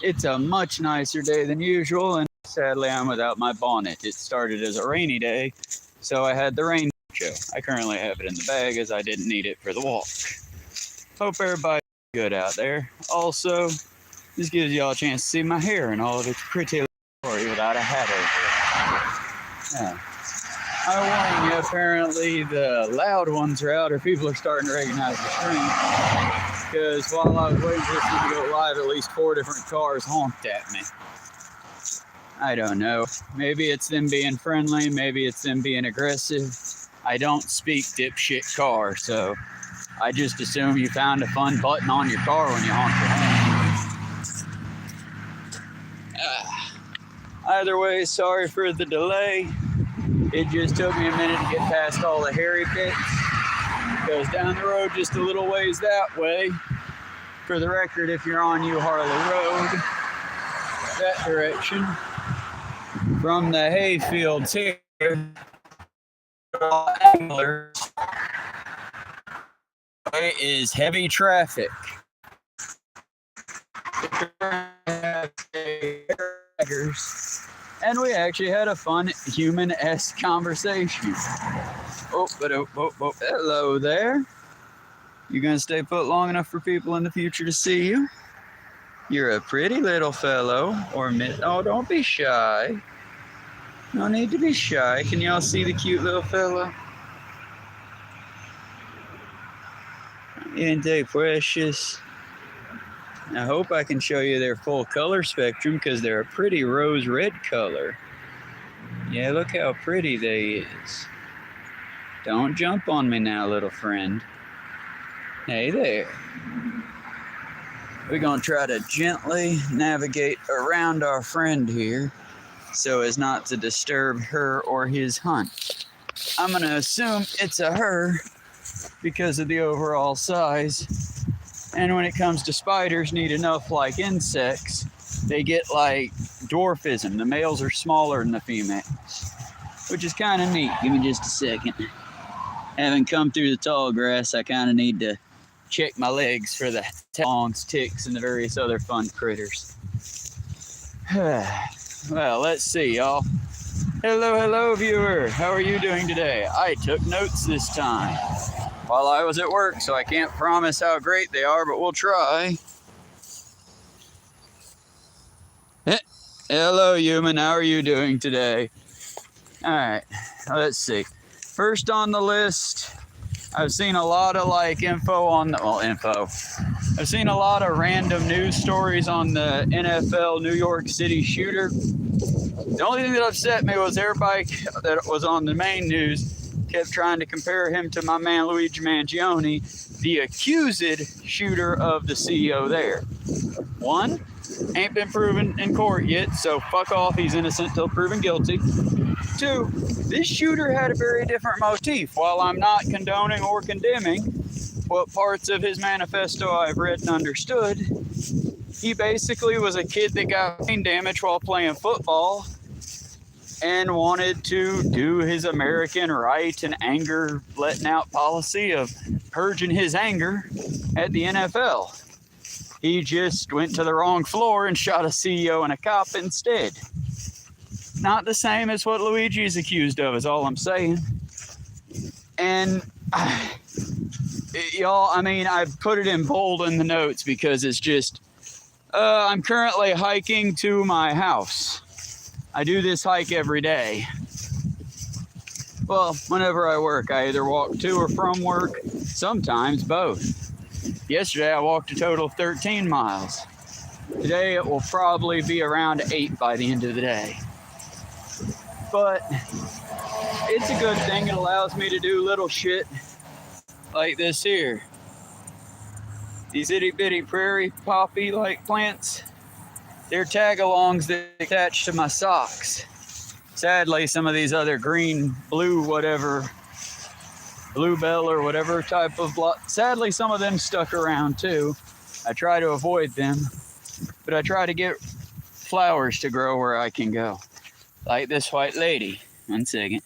It's a much nicer day than usual, and sadly I'm without my bonnet. It started as a rainy day, so I had the rain show. I currently have it in the bag as I didn't need it for the walk. Hope everybody's good out there. Also, this gives y'all a chance to see my hair in all of its pretty glory without a hat over it. Yeah. I warn you, apparently the loud ones are out or people are starting to recognize the screen. Because while I was waiting for this to go live, at least 4 different cars honked at me. I don't know. Maybe it's them being friendly. Maybe it's them being aggressive. I don't speak dipshit car, so I just assume you found a fun button on your car when you honked your horn. Either way, sorry for the delay. It just took me a minute to get past all the hairy bits. Goes down the road just a little ways that way. For the record, if you're on U Harley Road, that direction, from the hayfields here, it is heavy traffic. And we actually had a fun human-esque conversation. Oh, hello there. You gonna stay put long enough for people in the future to see you? You're a pretty little fellow. Oh, don't be shy. No need to be shy. Can y'all see the cute little fellow? Ain't they precious? I hope I can show you their full color spectrum because they're a pretty rose red color. Yeah, look how pretty they is. Don't jump on me now, little friend. Hey there. We're gonna try to gently navigate around our friend here so as not to disturb her or his hunt. I'm gonna assume it's a her because of the overall size. And when it comes to spiders, neat enough like insects, they get like dwarfism. The males are smaller than the females, which is kind of neat. Give me just a second. Having come through the tall grass, I kind of need to check my legs for the talons, ticks, and the various other fun critters. Well, let's see, y'all. Hello, viewer. How are you doing today? I took notes this time while I was at work, so I can't promise how great they are, but we'll try. Hello, human. How are you doing today? All right, let's see. First on the list, I've seen a lot of I've seen a lot of random news stories on the NFL New York City shooter. The only thing that upset me was everybody that was on the main news kept trying to compare him to my man Luigi Mangione, the accused shooter of the CEO there. One, ain't been proven in court yet, so fuck off, he's innocent till proven guilty. Two, this shooter had a very different motif. While I'm not condoning or condemning what parts of his manifesto I've read and understood, he basically was a kid that got brain damage while playing football and wanted to do his American right and anger letting out policy of purging his anger at the NFL. He just went to the wrong floor and shot a CEO and a cop instead. Not the same as what Luigi is accused of, is all I'm saying. And y'all, I mean, I've put it in bold in the notes because it's just, I'm currently hiking to my house. I do this hike every day. Well, whenever I work, I either walk to or from work, sometimes both. Yesterday, I walked a total of 13 miles. Today, it will probably be around 8 by the end of the day. But it's a good thing. It allows me to do little shit like this here. These itty bitty prairie poppy like plants, they're tag-alongs that attach to my socks. Sadly, some of these other green, blue, whatever, bluebell or whatever type of sadly, some of them stuck around too. I try to avoid them, but I try to get flowers to grow where I can go. Like this white lady. One second.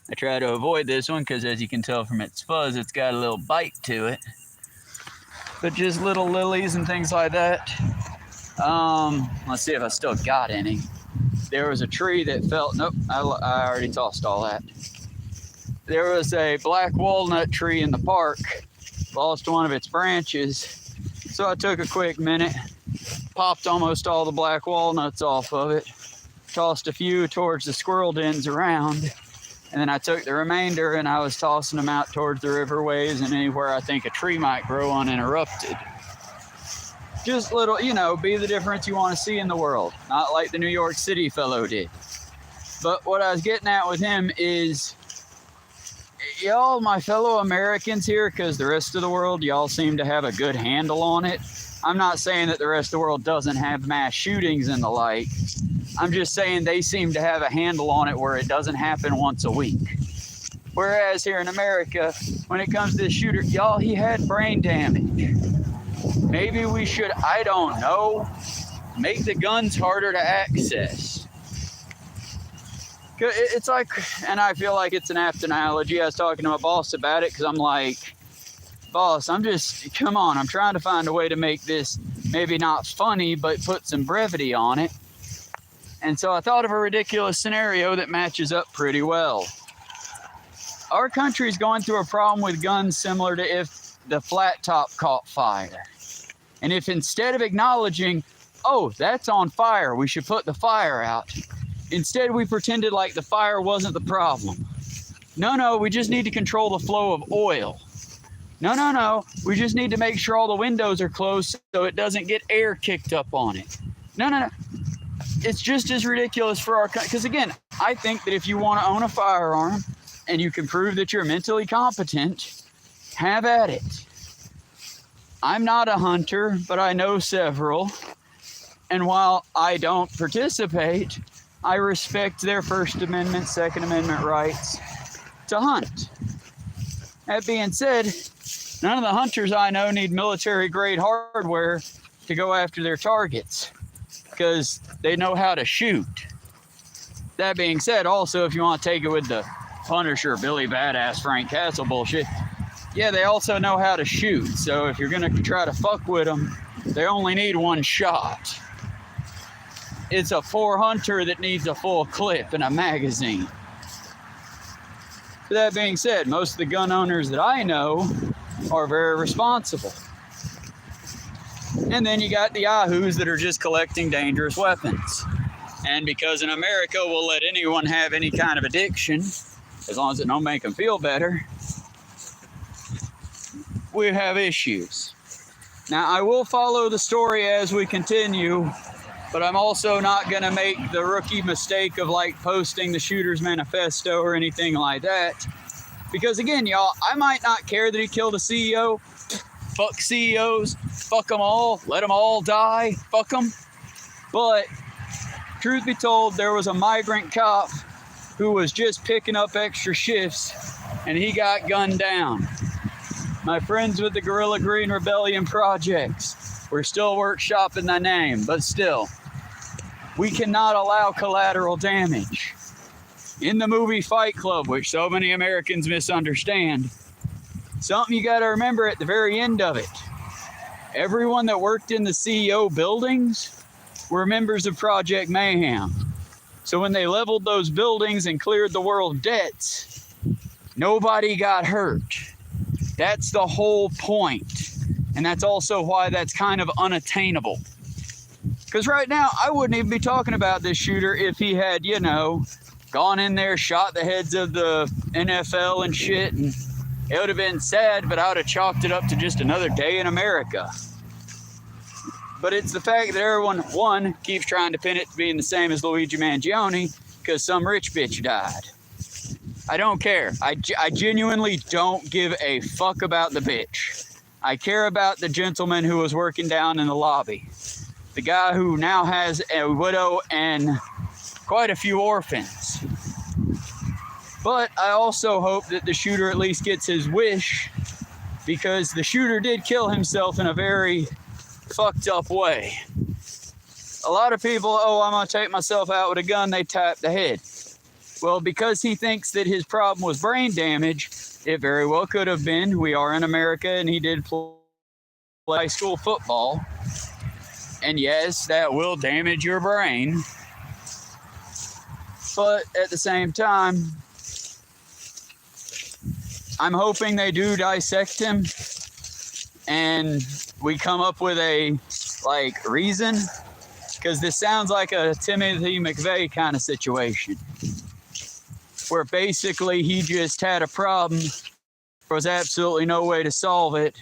I try to avoid this one because, as you can tell from its fuzz, it's got a little bite to it. But just little lilies and things like that. Let's see if I still got any. There was a tree that fell. Nope, I already tossed all that. There was a black walnut tree in the park, lost one of its branches. So I took a quick minute, popped almost all the black walnuts off of it, tossed a few towards the squirrel dens around, and then I took the remainder and I was tossing them out towards the riverways and anywhere I think a tree might grow uninterrupted. Just little, be the difference you want to see in the world, not like the New York City fellow did. But what I was getting at with him is, y'all, my fellow Americans here, because the rest of the world, y'all seem to have a good handle on it. I'm not saying that the rest of the world doesn't have mass shootings and the like. I'm just saying they seem to have a handle on it where it doesn't happen once a week. Whereas here in America, when it comes to this shooter, y'all, he had brain damage. Maybe we should, I don't know, make the guns harder to access. It's like, and I feel like it's an apt analogy. I was talking to my boss about it because I'm like, boss, come on, I'm trying to find a way to make this maybe not funny, but put some brevity on it. And so I thought of a ridiculous scenario that matches up pretty well. Our country's going through a problem with guns similar to if the flat top caught fire. And if instead of acknowledging, oh, that's on fire, we should put the fire out, instead we pretended like the fire wasn't the problem. No, we just need to control the flow of oil. No, we just need to make sure all the windows are closed so it doesn't get air kicked up on it. No. It's just as ridiculous for our country. Because again, I think that if you want to own a firearm and you can prove that you're mentally competent, have at it. I'm not a hunter, but I know several. And while I don't participate, I respect their First Amendment, Second Amendment rights to hunt. That being said, none of the hunters I know need military-grade hardware to go after their targets because they know how to shoot. That being said, also, if you want to take it with the Punisher, Billy Badass, Frank Castle bullshit, yeah, they also know how to shoot. So if you're going to try to fuck with them, they only need one shot. It's a hunter that needs a full clip and a magazine. That being said, most of the gun owners that I know are very responsible. And then you got the yahoos that are just collecting dangerous weapons. And because in America we'll let anyone have any kind of addiction, as long as it don't make them feel better, we have issues. Now, I will follow the story as we continue, but I'm also not going to make the rookie mistake of like posting the shooter's manifesto or anything like that. Because again, y'all, I might not care that he killed a CEO. Fuck CEOs. Fuck them all. Let them all die. Fuck them. But truth be told, there was a migrant cop who was just picking up extra shifts and he got gunned down. My friends with the Guerrilla Green Rebellion projects, we're still workshopping the name, but still, we cannot allow collateral damage. In the movie Fight Club, which so many Americans misunderstand, something you got to remember at the very end of it, everyone that worked in the CEO buildings were members of Project Mayhem. So when they leveled those buildings and cleared the world debts, nobody got hurt. That's the whole point. And that's also why that's kind of unattainable. Because right now, I wouldn't even be talking about this shooter if he had, gone in there, shot the heads of the NFL and shit. And it would have been sad, but I would have chalked it up to just another day in America. But it's the fact that everyone, one, keeps trying to pin it to being the same as Luigi Mangione because some rich bitch died. I don't care. I genuinely don't give a fuck about the bitch. I care about the gentleman who was working down in the lobby. The guy who now has a widow and quite a few orphans. But I also hope that the shooter at least gets his wish, because the shooter did kill himself in a very fucked up way. A lot of people, I'm going to take myself out with a gun, they tap the head. Well, because he thinks that his problem was brain damage, it very well could have been. We are in America, and he did play high school football. And yes, that will damage your brain. But at the same time, I'm hoping they do dissect him and we come up with a reason, because this sounds like a Timothy McVeigh kind of situation where basically he just had a problem. There was absolutely no way to solve it.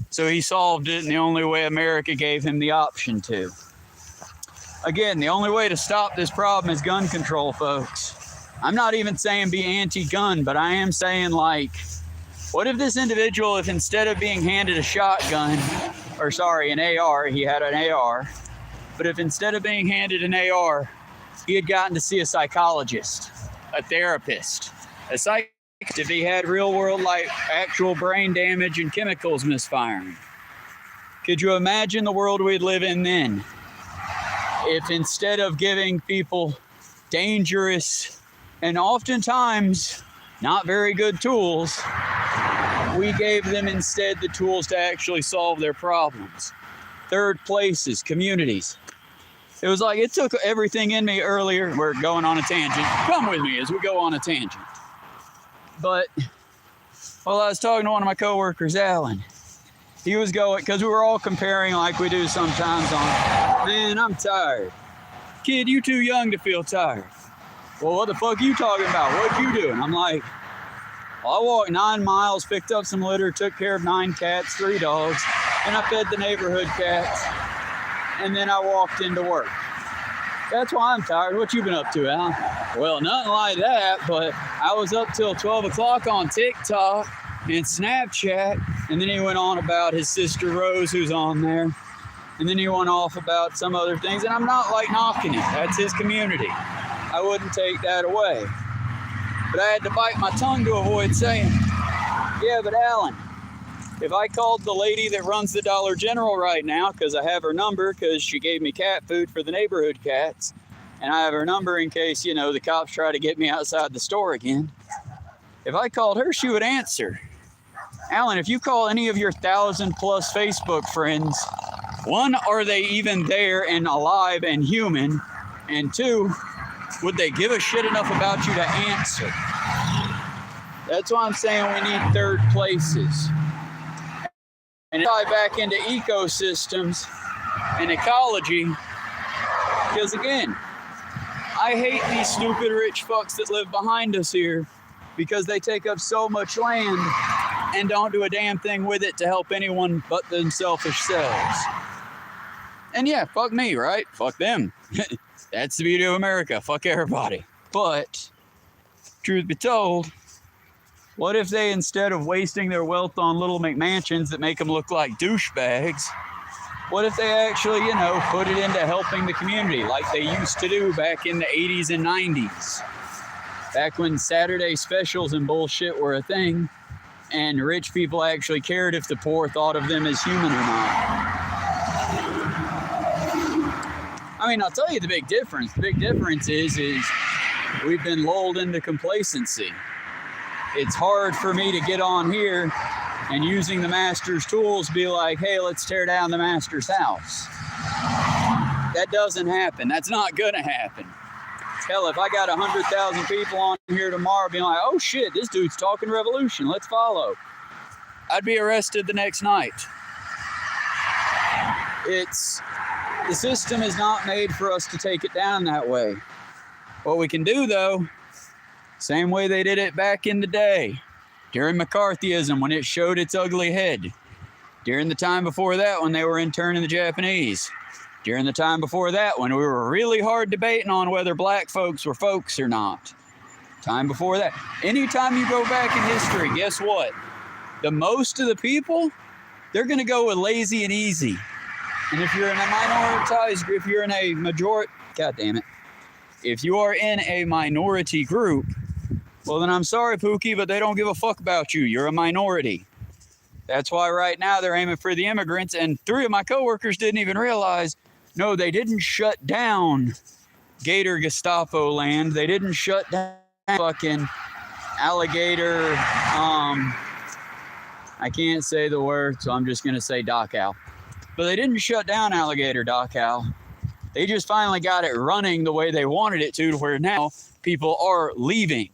So he solved it in the only way America gave him the option to. Again, the only way to stop this problem is gun control, folks. I'm not even saying be anti-gun, but I am saying, what if this individual, if instead of being handed a shotgun, an AR, he had an AR, but if instead of being handed an AR, he had gotten to see a psychologist, a therapist, a psychologist, if he had real world, actual brain damage and chemicals misfiring. Could you imagine the world we'd live in then? If instead of giving people dangerous and oftentimes not very good tools, we gave them instead the tools to actually solve their problems. Third places, communities. It was it took everything in me earlier. We're going on a tangent. Come with me as we go on a tangent. But while I was talking to one of my coworkers, Alan, he was going, because we were all comparing like we do sometimes on, man, I'm tired. Kid, you too young to feel tired. Well, what the fuck are you talking about? What you doing? I'm like, well, I walked 9 miles, picked up some litter, took care of 9 cats, 3 dogs, and I fed the neighborhood cats, and then I walked into work. That's why I'm tired. What you been up to, Alan? Well, nothing like that, but I was up till 12 o'clock on TikTok and Snapchat, and then he went on about his sister Rose, who's on there, and then he went off about some other things, and I'm not knocking it. That's his community. I wouldn't take that away. But I had to bite my tongue to avoid saying, yeah, but Alan, if I called the lady that runs the Dollar General right now, because I have her number, because she gave me cat food for the neighborhood cats, and I have her number in case, the cops try to get me outside the store again. If I called her, she would answer. Alan, if you call any of your 1,000+ Facebook friends, 1, are they even there and alive and human? And 2, would they give a shit enough about you to answer? That's why I'm saying we need third places. And tie back into ecosystems and ecology, because again, I hate these stupid rich fucks that live behind us here because they take up so much land and don't do a damn thing with it to help anyone but them selfish selves. And yeah, fuck me, right? Fuck them. That's the beauty of America. Fuck everybody. But truth be told, what if they, instead of wasting their wealth on little McMansions that make them look like douchebags, what if they actually, put it into helping the community like they used to do back in the 80s and 90s? Back when Saturday specials and bullshit were a thing, and rich people actually cared if the poor thought of them as human or not. I mean, I'll tell you the big difference. The big difference is we've been lulled into complacency. It's hard for me to get on here and using the master's tools be like, hey, let's tear down the master's house. That doesn't happen. That's not gonna happen. Hell, if I got 100,000 people on here tomorrow being like, oh shit, this dude's talking revolution, let's follow, I'd be arrested the next night. The system is not made for us to take it down that way. What we can do, though, same way they did it back in the day, during McCarthyism when it showed its ugly head, during the time before that when they were interning the Japanese, during the time before that when we were really hard debating on whether black folks were folks or not, time before that. Anytime you go back in history, guess what? The most of the people, they're going to go with lazy and easy. And if you're in a minoritized, if you're in a majority, God damn it, if you are in a minority group, well then I'm sorry, Pookie, but they don't give a fuck about you. You're a minority. That's why right now they're aiming for the immigrants, and 3 of my coworkers didn't even realize, no, they didn't shut down Gator Gestapo land. They didn't shut down fucking alligator, I can't say the word, so I'm just going to say Dachau. But they didn't shut down Alligator Dock, Hal. They just finally got it running the way they wanted it to where now people are leaving.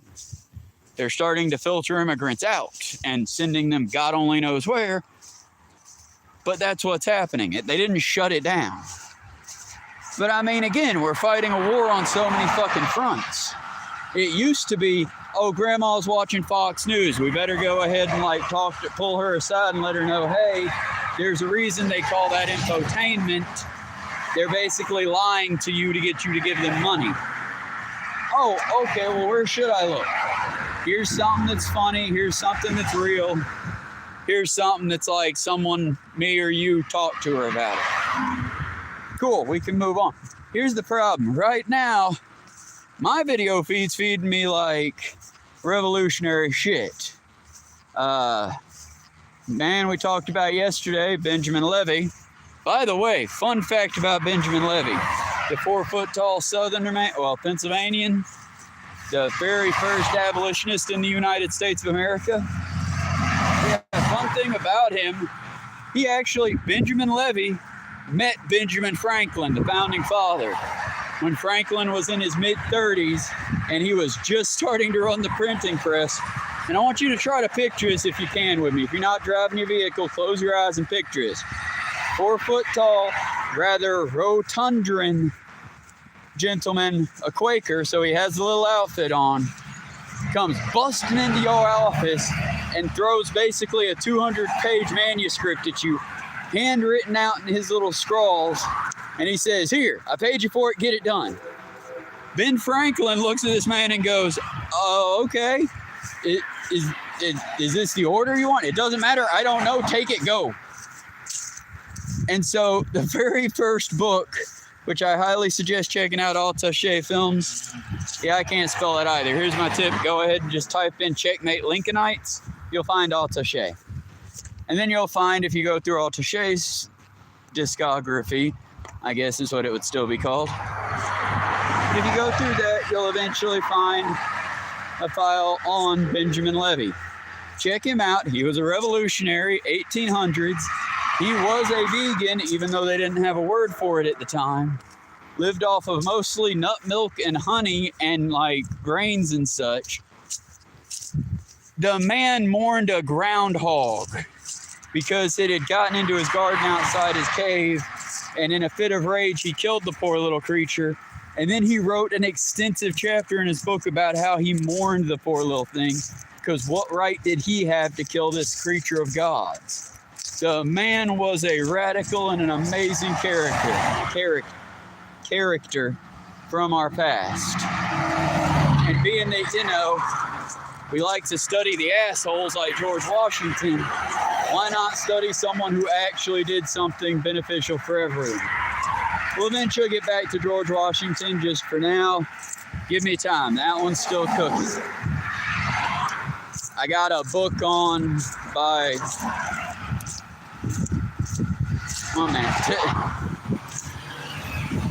They're starting to filter immigrants out and sending them God only knows where. But that's what's happening. They didn't shut it down. But I mean, again, we're fighting a war on so many fucking fronts. It used to be, oh, grandma's watching Fox News. We better go ahead and pull her aside and let her know, hey, there's a reason they call that infotainment. They're basically lying to you to get you to give them money. Oh, okay, well, where should I look? Here's something that's funny. Here's something that's real. Here's something that's like someone, me or you, talk to her about it. Cool, we can move on. Here's the problem. Right now, my video feed's feeding me like revolutionary shit. Man, we talked about yesterday, Benjamin Levy. By the way, fun fact about Benjamin Levy. The 4-foot-tall Southerner man, Pennsylvanian, the very first abolitionist in the United States of America. Yeah, fun thing about him, Benjamin Levy met Benjamin Franklin, the founding father, when Franklin was in his mid-30s and he was just starting to run the printing press. And I want you to try to picture this if you can with me. If you're not driving your vehicle, close your eyes and picture this. 4-foot-tall, rather rotundran gentleman, a Quaker, so he has a little outfit on, comes busting into your office and throws basically a 200-page manuscript at you, handwritten out in his little scrawls, and he says, here, I paid you for it, get it done. Ben Franklin looks at this man and goes, oh, okay, is this the order you want? It doesn't matter, I don't know, take it, go. And so the very first book, which I highly suggest checking out, Altache Films. Yeah, I can't spell it either. Here's my tip. Go ahead and just type in Checkmate Lincolnites. You'll find Altache. And then you'll find, if you go through Altache's discography, I guess is what it would still be called. But if you go through that, you'll eventually find a file on Benjamin Levy. Check him out. He was a revolutionary, 1800s. He was a vegan, even though they didn't have a word for it at the time. Lived off of mostly nut milk and honey and like grains and such. The man mourned a groundhog because it had gotten into his garden outside his cave, and in a fit of rage, he killed the poor little creature. And then he wrote an extensive chapter in his book about how he mourned the poor little thing, because what right did he have to kill this creature of God's? The man was a radical and an amazing character from our past. And being that, we like to study the assholes like George Washington, why not study someone who actually did something beneficial for everyone? We'll eventually get back to George Washington. Just for now, give me time. That one's still cooking. I got a book on by... Oh man.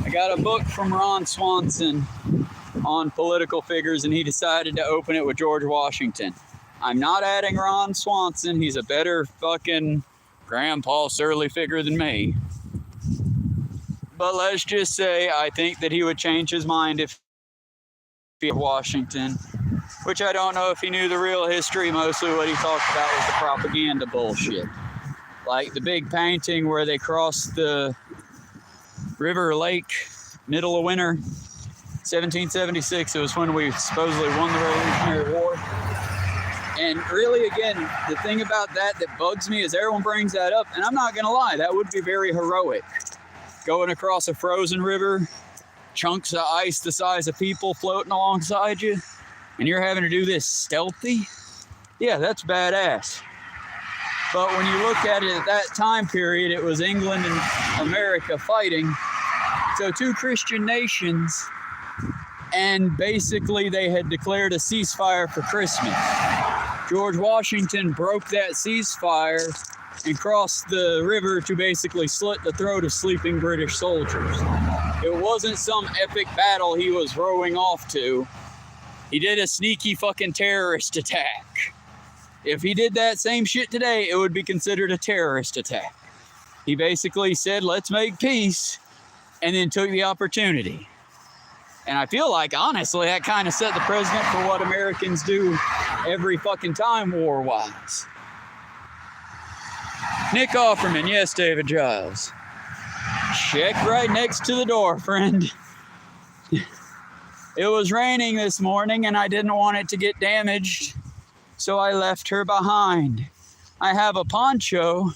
I got a book from Ron Swanson on political figures, and he decided to open it with George Washington. I'm not adding Ron Swanson. He's a better fucking grandpa surly figure than me. But let's just say I think that he would change his mind if he had Washington, which I don't know if he knew the real history. Mostly what he talked about was the propaganda bullshit. Like the big painting where they crossed the river or lake, middle of winter, 1776. It was when we supposedly won the Revolutionary War. And really, again, the thing about that bugs me is everyone brings that up. And I'm not going to lie, that would be very heroic. Going across a frozen river, chunks of ice the size of people floating alongside you, and you're having to do this stealthy? Yeah, that's badass. But when you look at it at that time period, it was England and America fighting. So two Christian nations, and basically they had declared a ceasefire for Christmas. George Washington broke that ceasefire and crossed the river to basically slit the throat of sleeping British soldiers. It wasn't some epic battle he was rowing off to. He did a sneaky fucking terrorist attack. If he did that same shit today, it would be considered a terrorist attack. He basically said, let's make peace, and then took the opportunity. And I feel like, honestly, that kind of set the precedent for what Americans do every fucking time war-wise. Nick Offerman, yes, David Giles. Check right next to the door, friend. It was raining this morning and I didn't want it to get damaged, so I left her behind. I have a poncho,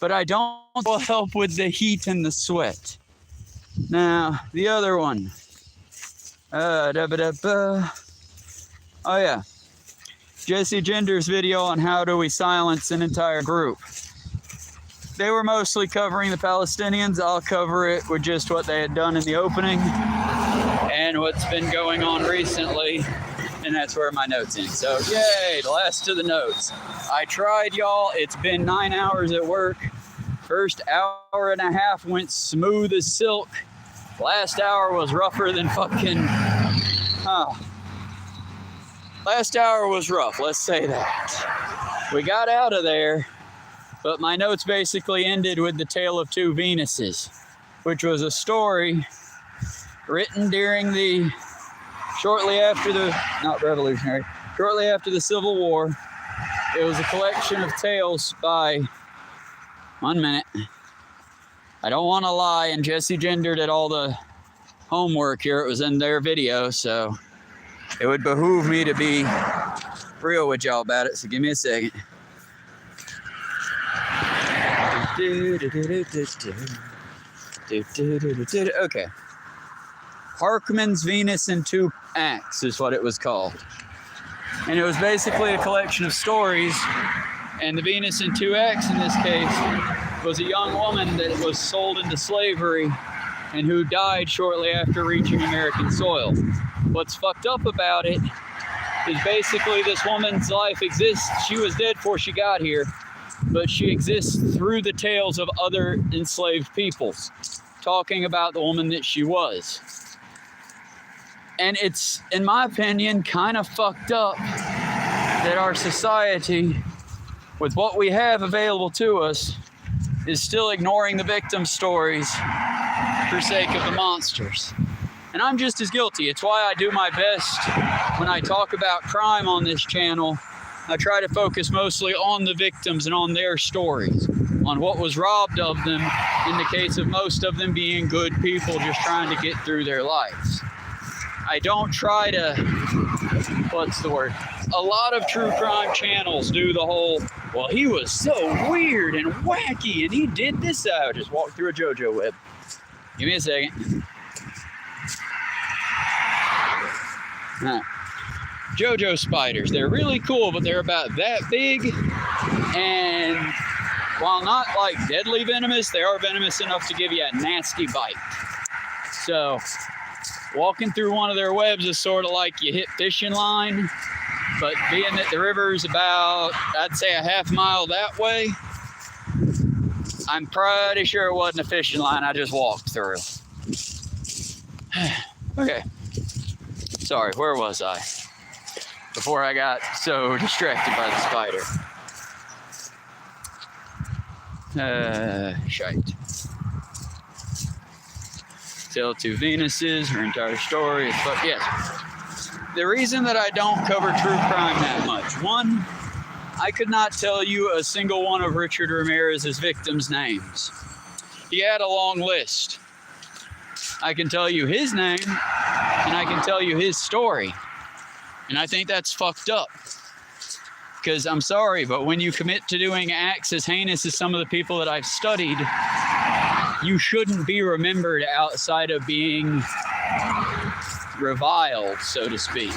but I don't help with the heat and the sweat. Now, the other one. Oh yeah. Jesse Gender's video on how do we silence an entire group. They were mostly covering the Palestinians. I'll cover it with just what they had done in the opening and what's been going on recently. And that's where my notes end. So yay, the last of the notes. I tried, y'all. It's been 9 hours at work. First hour and a half went smooth as silk. Last hour was rougher than fucking... Last hour was rough, let's say that. We got out of there, but my notes basically ended with the Tale of Two Venuses, which was a story written during shortly after the Civil War. It was a collection of tales by, one minute, I don't want to lie, and Jesse Gender did all the homework here. It was in their video, so it would behoove me to be real with y'all about it, so give me a second. Okay. Harkman's Venus in Two Acts is what it was called. And it was basically a collection of stories, and the Venus in Two Acts in this case was a young woman that was sold into slavery and who died shortly after reaching American soil. What's fucked up about it is basically this woman's life exists. She was dead before she got here, but she exists through the tales of other enslaved peoples, talking about the woman that she was. And it's, in my opinion, kind of fucked up that our society, with what we have available to us, is still ignoring the victim stories for sake of the monsters. And I'm just as guilty. It's why I do my best when I talk about crime on this channel. I try to focus mostly on the victims and on their stories, on what was robbed of them, in the case of most of them being good people just trying to get through their lives. I don't try to, what's the word? A lot of true crime channels do the whole, well, he was so weird and wacky and he did this. I just walked through a JoJo web. Give me a second. JoJo spiders, they're really cool, but they're about that big, and while not like deadly venomous, they are venomous enough to give you a nasty bite. So walking through one of their webs is sort of like you hit fishing line, but being that the river's about, I'd say, a half mile that way, I'm pretty sure it wasn't a fishing line I just walked through. Okay. Sorry, where was I? Before I got so distracted by the spider. Shite. Tale of Two Venuses, her entire story. But yes, the reason that I don't cover true crime that much, one, I could not tell you a single one of Richard Ramirez's victims' names. He had a long list. I can tell you his name, and I can tell you his story. And I think that's fucked up. Because I'm sorry, but when you commit to doing acts as heinous as some of the people that I've studied, you shouldn't be remembered outside of being reviled, so to speak.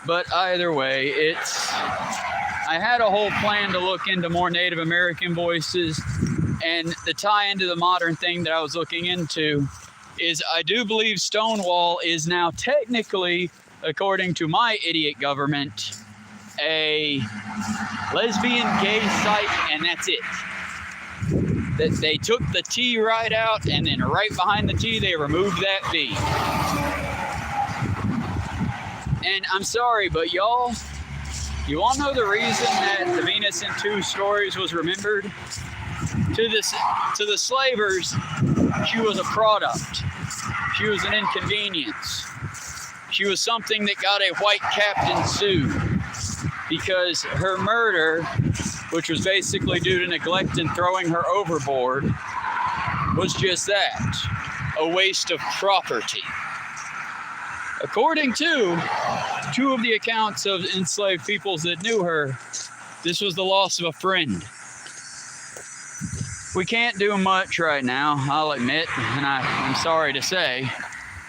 But either way, I had a whole plan to look into more Native American voices, and the tie into the modern thing that I was looking into is I do believe Stonewall is now technically, according to my idiot government, a lesbian gay site, and that's it. That they took the T right out, and then right behind the T they removed that V. And I'm sorry, but y'all, You want to know the reason that the Venus in Two Stories was remembered? To the slavers, she was a product. She was an inconvenience. She was something that got a white captain sued because her murder, which was basically due to neglect and throwing her overboard, was just that, a waste of property. According to two of the accounts of enslaved peoples that knew her, this was the loss of a friend. We can't do much right now, I'll admit, and I'm sorry to say.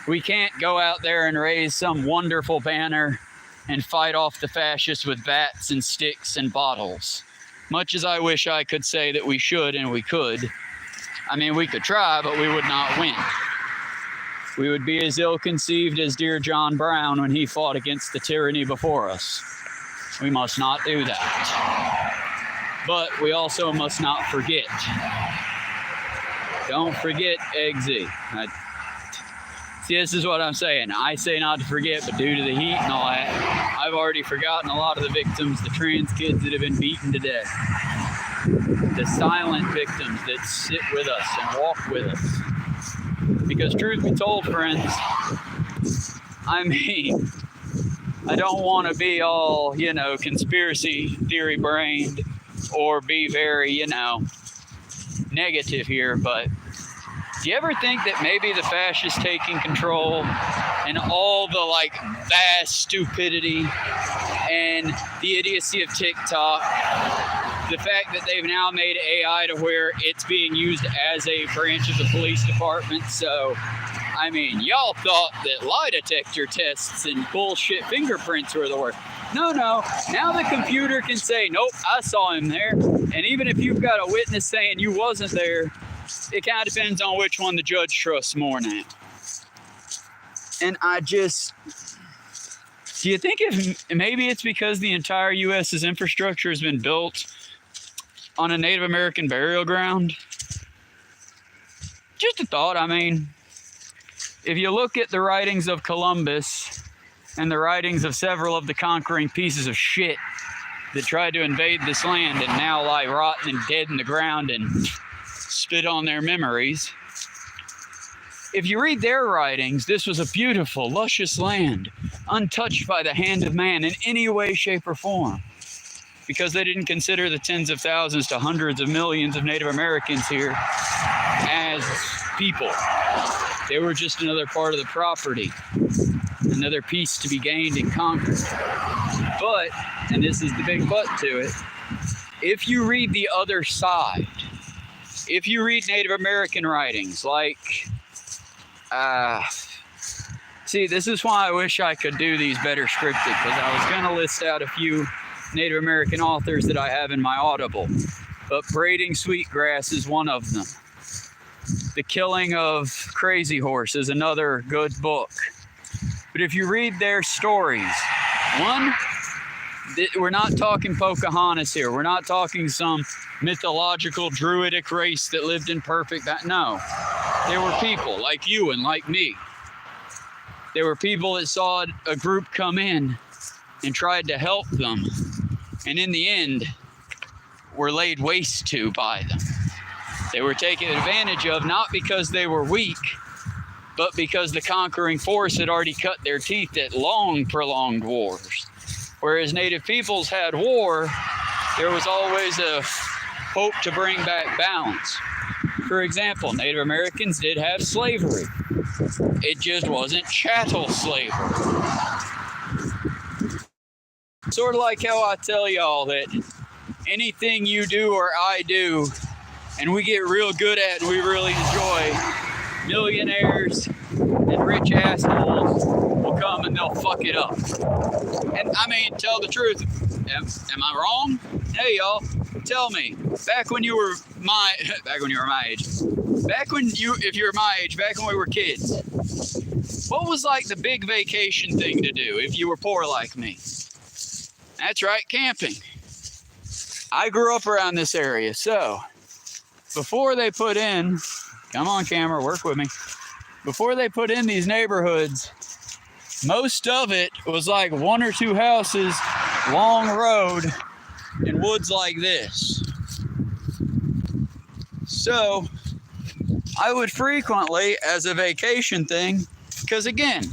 We can't go out there and raise some wonderful banner and fight off the fascists with bats and sticks and bottles. Much as I wish I could say that we should and we could. I mean, we could try, but we would not win. We would be as ill-conceived as dear John Brown when he fought against the tyranny before us. We must not do that. But we also must not forget. Don't forget Eggsy. See, this is what I'm saying. I say not to forget, but due to the heat and all that, I've already forgotten a lot of the victims, the trans kids that have been beaten to death. The silent victims that sit with us and walk with us. Because truth be told, friends, I mean, I don't want to be all, conspiracy theory brained or be very, negative here, but do you ever think that maybe the fascists taking control and all the vast stupidity and the idiocy of TikTok, the fact that they've now made AI to where it's being used as a branch of the police department? So, I mean, y'all thought that lie detector tests and bullshit fingerprints were the worst. No. Now the computer can say, nope, I saw him there. And even if you've got a witness saying you wasn't there, it kind of depends on which one the judge trusts more now. And do you think maybe it's because the entire U.S.'s infrastructure has been built on a Native American burial ground? Just a thought. I mean, if you look at the writings of Columbus and the writings of several of the conquering pieces of shit that tried to invade this land and now lie rotten and dead in the ground and spit on their memories. If you read their writings, this was a beautiful, luscious land, untouched by the hand of man in any way, shape, or form. Because they didn't consider the tens of thousands to hundreds of millions of Native Americans here as people. They were just another part of the property, another piece to be gained and conquered. But, and this is the big but to it, if you read the other side, if you read Native American writings see, this is why I wish I could do these better scripted, because I was going to list out a few Native American authors that I have in my Audible, but Braiding Sweetgrass is one of them. The Killing of Crazy Horse is another good book. But if you read their stories, one, we're not talking Pocahontas here. We're not talking some mythological druidic race that lived in perfect... No. There were people like you and like me. There were people that saw a group come in and tried to help them. And in the end, were laid waste to by them. They were taken advantage of not because they were weak, but because the conquering force had already cut their teeth at long prolonged wars. Whereas native peoples had war, there was always a hope to bring back balance. For example, Native Americans did have slavery. It just wasn't chattel slavery. Sort of like how I tell y'all that anything you do or I do, and we get real good at and we really enjoy, millionaires and rich assholes will come and they'll fuck it up. And I mean, tell the truth. Am I wrong? Hey y'all, tell me. Back when you were my age, if you were my age, back when we were kids, what was like the big vacation thing to do if you were poor like me? That's right, camping. I grew up around this area, so before they put in, come on camera, work with me. Before they put in these neighborhoods, most of it was like one or two houses long road in woods like this. So I would frequently, as a vacation thing, because again,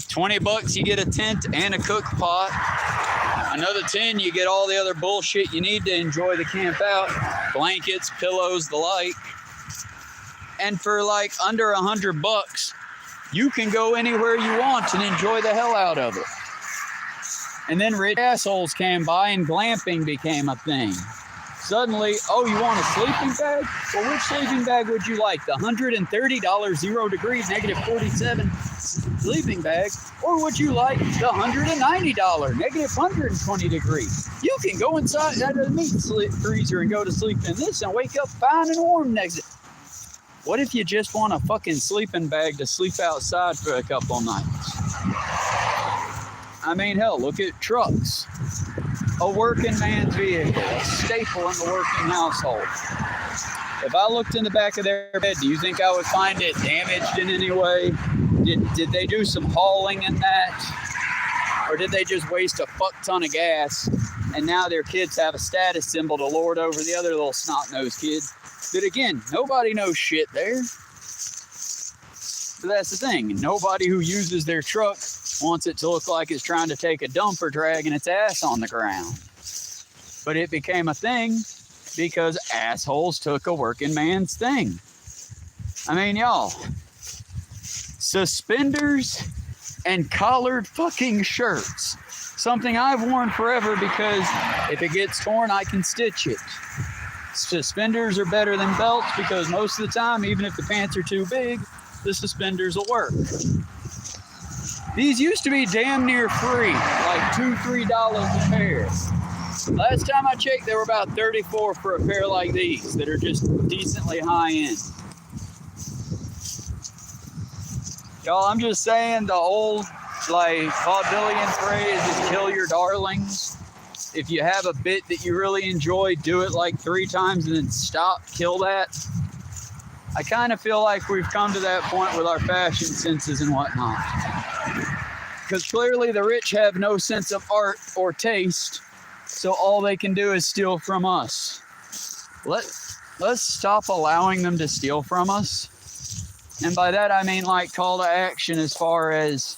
20 bucks you get a tent and a cook pot. Another 10 you get all the other bullshit you need to enjoy the camp out. Blankets, pillows, the like. And for like under 100 bucks, you can go anywhere you want and enjoy the hell out of it. And then rich assholes came by and glamping became a thing. Suddenly, oh, you want a sleeping bag? Well, which sleeping bag would you like? The $130 0 degrees, negative 47 sleeping bag? Or would you like the $190 negative 120 degrees? You can go inside the meat freezer and go to sleep in this and wake up fine and warm next day. What if you just want a fucking sleeping bag to sleep outside for a couple nights? I mean, hell, look at trucks. A working man's vehicle, a staple in the working household. If I looked in the back of their bed, do you think I would find it damaged in any way? Did they do some hauling in that? Or did they just waste a fuck ton of gas and now their kids have a status symbol to lord over the other little snot-nosed kids? But again, nobody knows shit there. But that's the thing. Nobody who uses their truck wants it to look like it's trying to take a dump or dragging its ass on the ground. But it became a thing because assholes took a working man's thing. I mean, y'all, suspenders and collared fucking shirts. Something I've worn forever because if it gets torn, I can stitch it. Suspenders are better than belts because most of the time, even if the pants are too big, the suspenders will work. These used to be damn near free, like $2, $3 a pair. Last time I checked, they were about $34 for a pair like these that are just decently high end. Y'all, I'm just saying the old like vaudevillian phrase is kill your darlings. If you have a bit that you really enjoy, do it like 3 times and then stop, kill that. I kind of feel like we've come to that point with our fashion senses and whatnot. Because clearly the rich have no sense of art or taste, so all they can do is steal from us. Let's stop allowing them to steal from us. And by that I mean like call to action as far as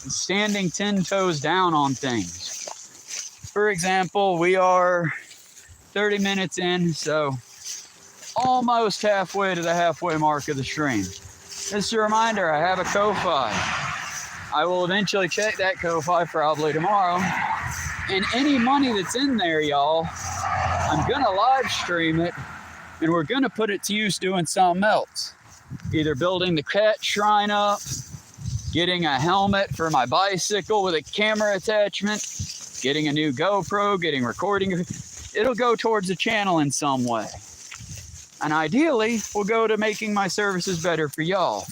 standing 10 toes down on things. For example, we are 30 minutes in, so almost halfway to the halfway mark of the stream. Just a reminder, I have a Ko-Fi. I will eventually check that Ko-Fi probably tomorrow. And any money that's in there, y'all, I'm gonna live stream it and we're gonna put it to use doing something else. Either building the cat shrine up, getting a helmet for my bicycle with a camera attachment, getting a new GoPro, getting recording. It'll go towards the channel in some way. And ideally, we'll go to making my services better for y'all.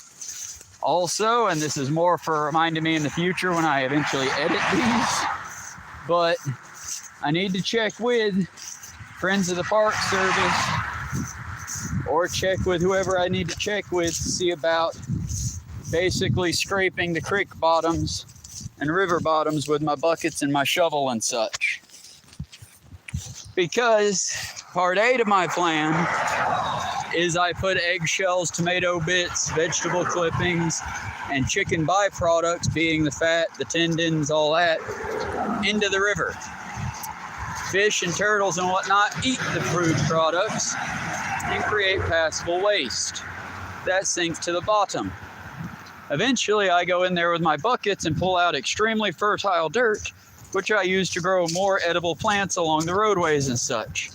Also, and this is more for reminding me in the future when I eventually edit these, but I need to check with Friends of the Park Service or check with whoever I need to check with to see about basically scraping the creek bottoms and river bottoms with my buckets and my shovel and such. Because part A to my plan is I put eggshells, tomato bits, vegetable clippings, and chicken byproducts, being the fat, the tendons, all that, into the river. Fish and turtles and whatnot eat the food products and create passable waste. That sinks to the bottom. Eventually, I go in there with my buckets and pull out extremely fertile dirt, which I use to grow more edible plants along the roadways and such,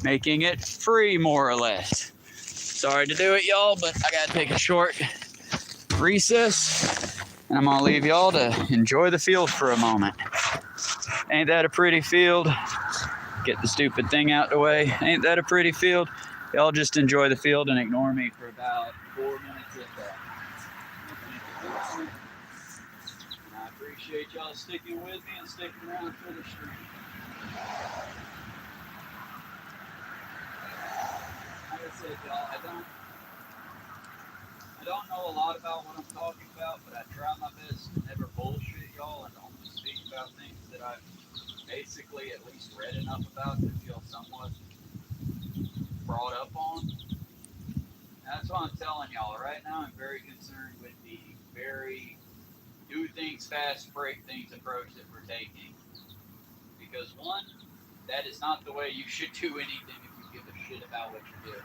making it free, more or less. Sorry to do it, y'all, but I gotta take a short recess, and I'm gonna leave y'all to enjoy the field for a moment. Ain't that a pretty field? Get the stupid thing out the way. Ain't that a pretty field? Y'all just enjoy the field and ignore me for about 4 minutes if that. And I appreciate y'all sticking with me and sticking around for the stream. Like I said, y'all, I don't know a lot about what I'm talking about, but I try my best to never bullshit y'all and only speak about things that I've basically at least read enough about to feel somewhat brought up on. That's what I'm telling y'all. Right now, I'm very concerned with the very do things fast, break things approach that we're taking. Because one, that is not the way you should do anything if you give a shit about what you're doing.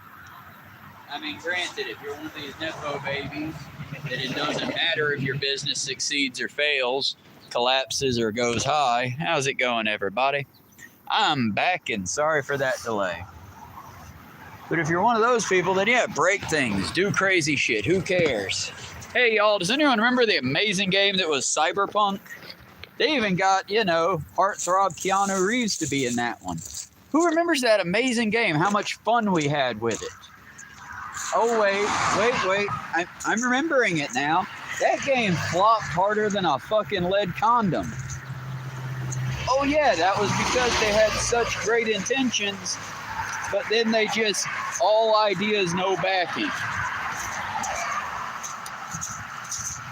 I mean, granted, if you're one of these Nepo babies, that it doesn't matter if your business succeeds or fails, collapses or goes high. How's it going, everybody? I'm back and sorry for that delay. But if you're one of those people, then yeah, break things, do crazy shit. Who cares? Hey, y'all, does anyone remember the amazing game that was Cyberpunk? They even got, heartthrob Keanu Reeves to be in that one. Who remembers that amazing game? How much fun we had with it. Oh, wait. I'm remembering it now. That game flopped harder than a fucking lead condom. Oh, yeah, that was because they had such great intentions, but then they just, all ideas, no backing.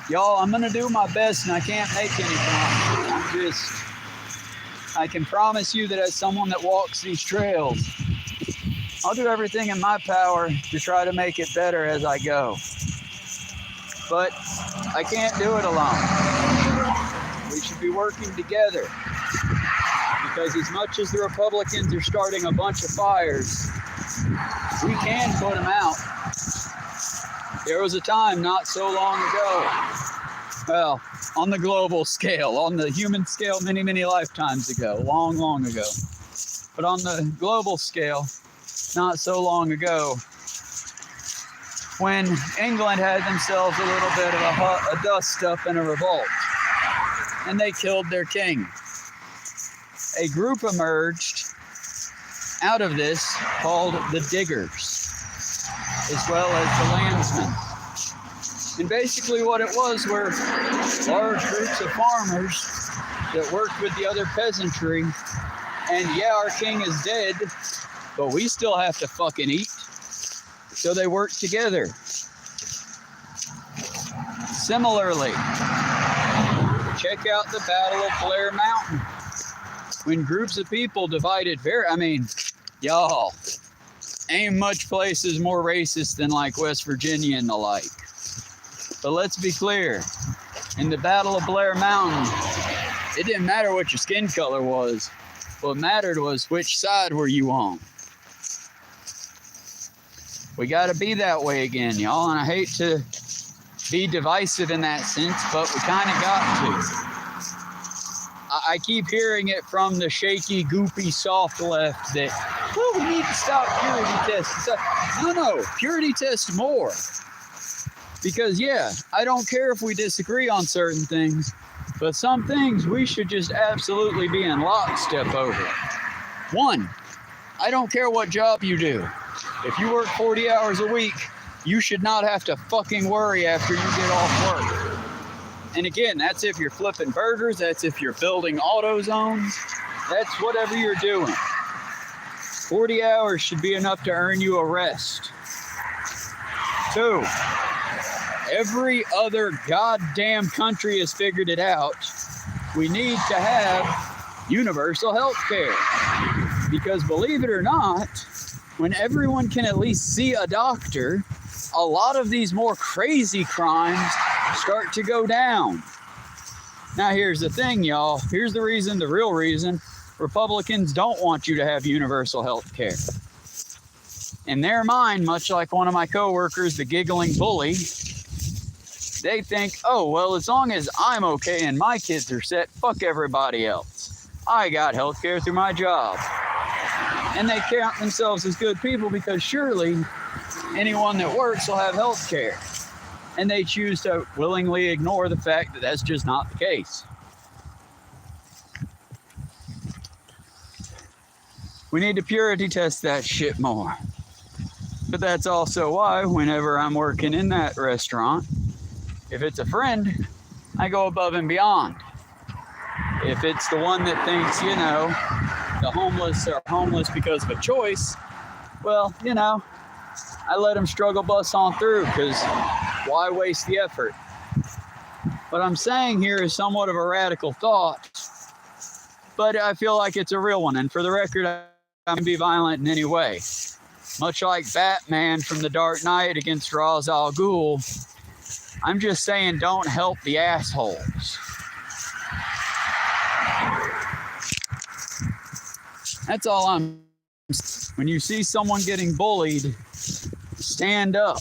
Y'all, I'm going to do my best, and I can't make any promises. I can promise you that as someone that walks these trails, I'll do everything in my power to try to make it better as I go. But I can't do it alone. We should be working together. Because as much as the Republicans are starting a bunch of fires, we can put them out. There was a time not so long ago, well, on the global scale, on the human scale, many, many lifetimes ago, long, long ago. But on the global scale, not so long ago, when England had themselves a little bit of a dust-up and a revolt, and they killed their king. A group emerged out of this called the Diggers, as well as the Landsmen. And basically what it was were large groups of farmers that worked with the other peasantry. And yeah, our king is dead, but we still have to fucking eat. So they worked together. Similarly, check out the Battle of Blair Mountain. When groups of people divided y'all, ain't much places more racist than like West Virginia and the like. But let's be clear, in the Battle of Blair Mountain, it didn't matter what your skin color was. What mattered was which side were you on. We gotta be that way again, y'all, and I hate to be divisive in that sense, but we kinda got to. I keep hearing it from the shaky, goopy, soft left that, well, we need to stop purity testing. No, purity test more. Because, yeah, I don't care if we disagree on certain things, but some things we should just absolutely be in lockstep over. One, I don't care what job you do. If you work 40 hours a week, you should not have to fucking worry after you get off work. And again, that's if you're flipping burgers, that's if you're building auto zones, that's whatever you're doing. 40 hours should be enough to earn you a rest. 2, every other goddamn country has figured it out. We need to have universal health care. Because believe it or not, when everyone can at least see a doctor, a lot of these more crazy crimes start to go down. Now here's the thing, y'all. Here's the reason, the real reason. Republicans don't want you to have universal health care. In their mind, much like one of my coworkers, the giggling bully, they think, oh, well, as long as I'm okay and my kids are set, fuck everybody else. I got health care through my job. And they count themselves as good people because surely anyone that works will have health care. And they choose to willingly ignore the fact that that's just not the case. We need to purity test that shit more. But that's also why whenever I'm working in that restaurant, if it's a friend, I go above and beyond. If it's the one that thinks, the homeless are homeless because of a choice, well, I let them struggle bus on through because why waste the effort? What I'm saying here is somewhat of a radical thought. but I feel like it's a real one. And for the record, I'm not going to be violent in any way. Much like Batman from The Dark Knight against Ra's al Ghul, I'm just saying don't help the assholes. That's all I'm saying. When you see someone getting bullied, stand up.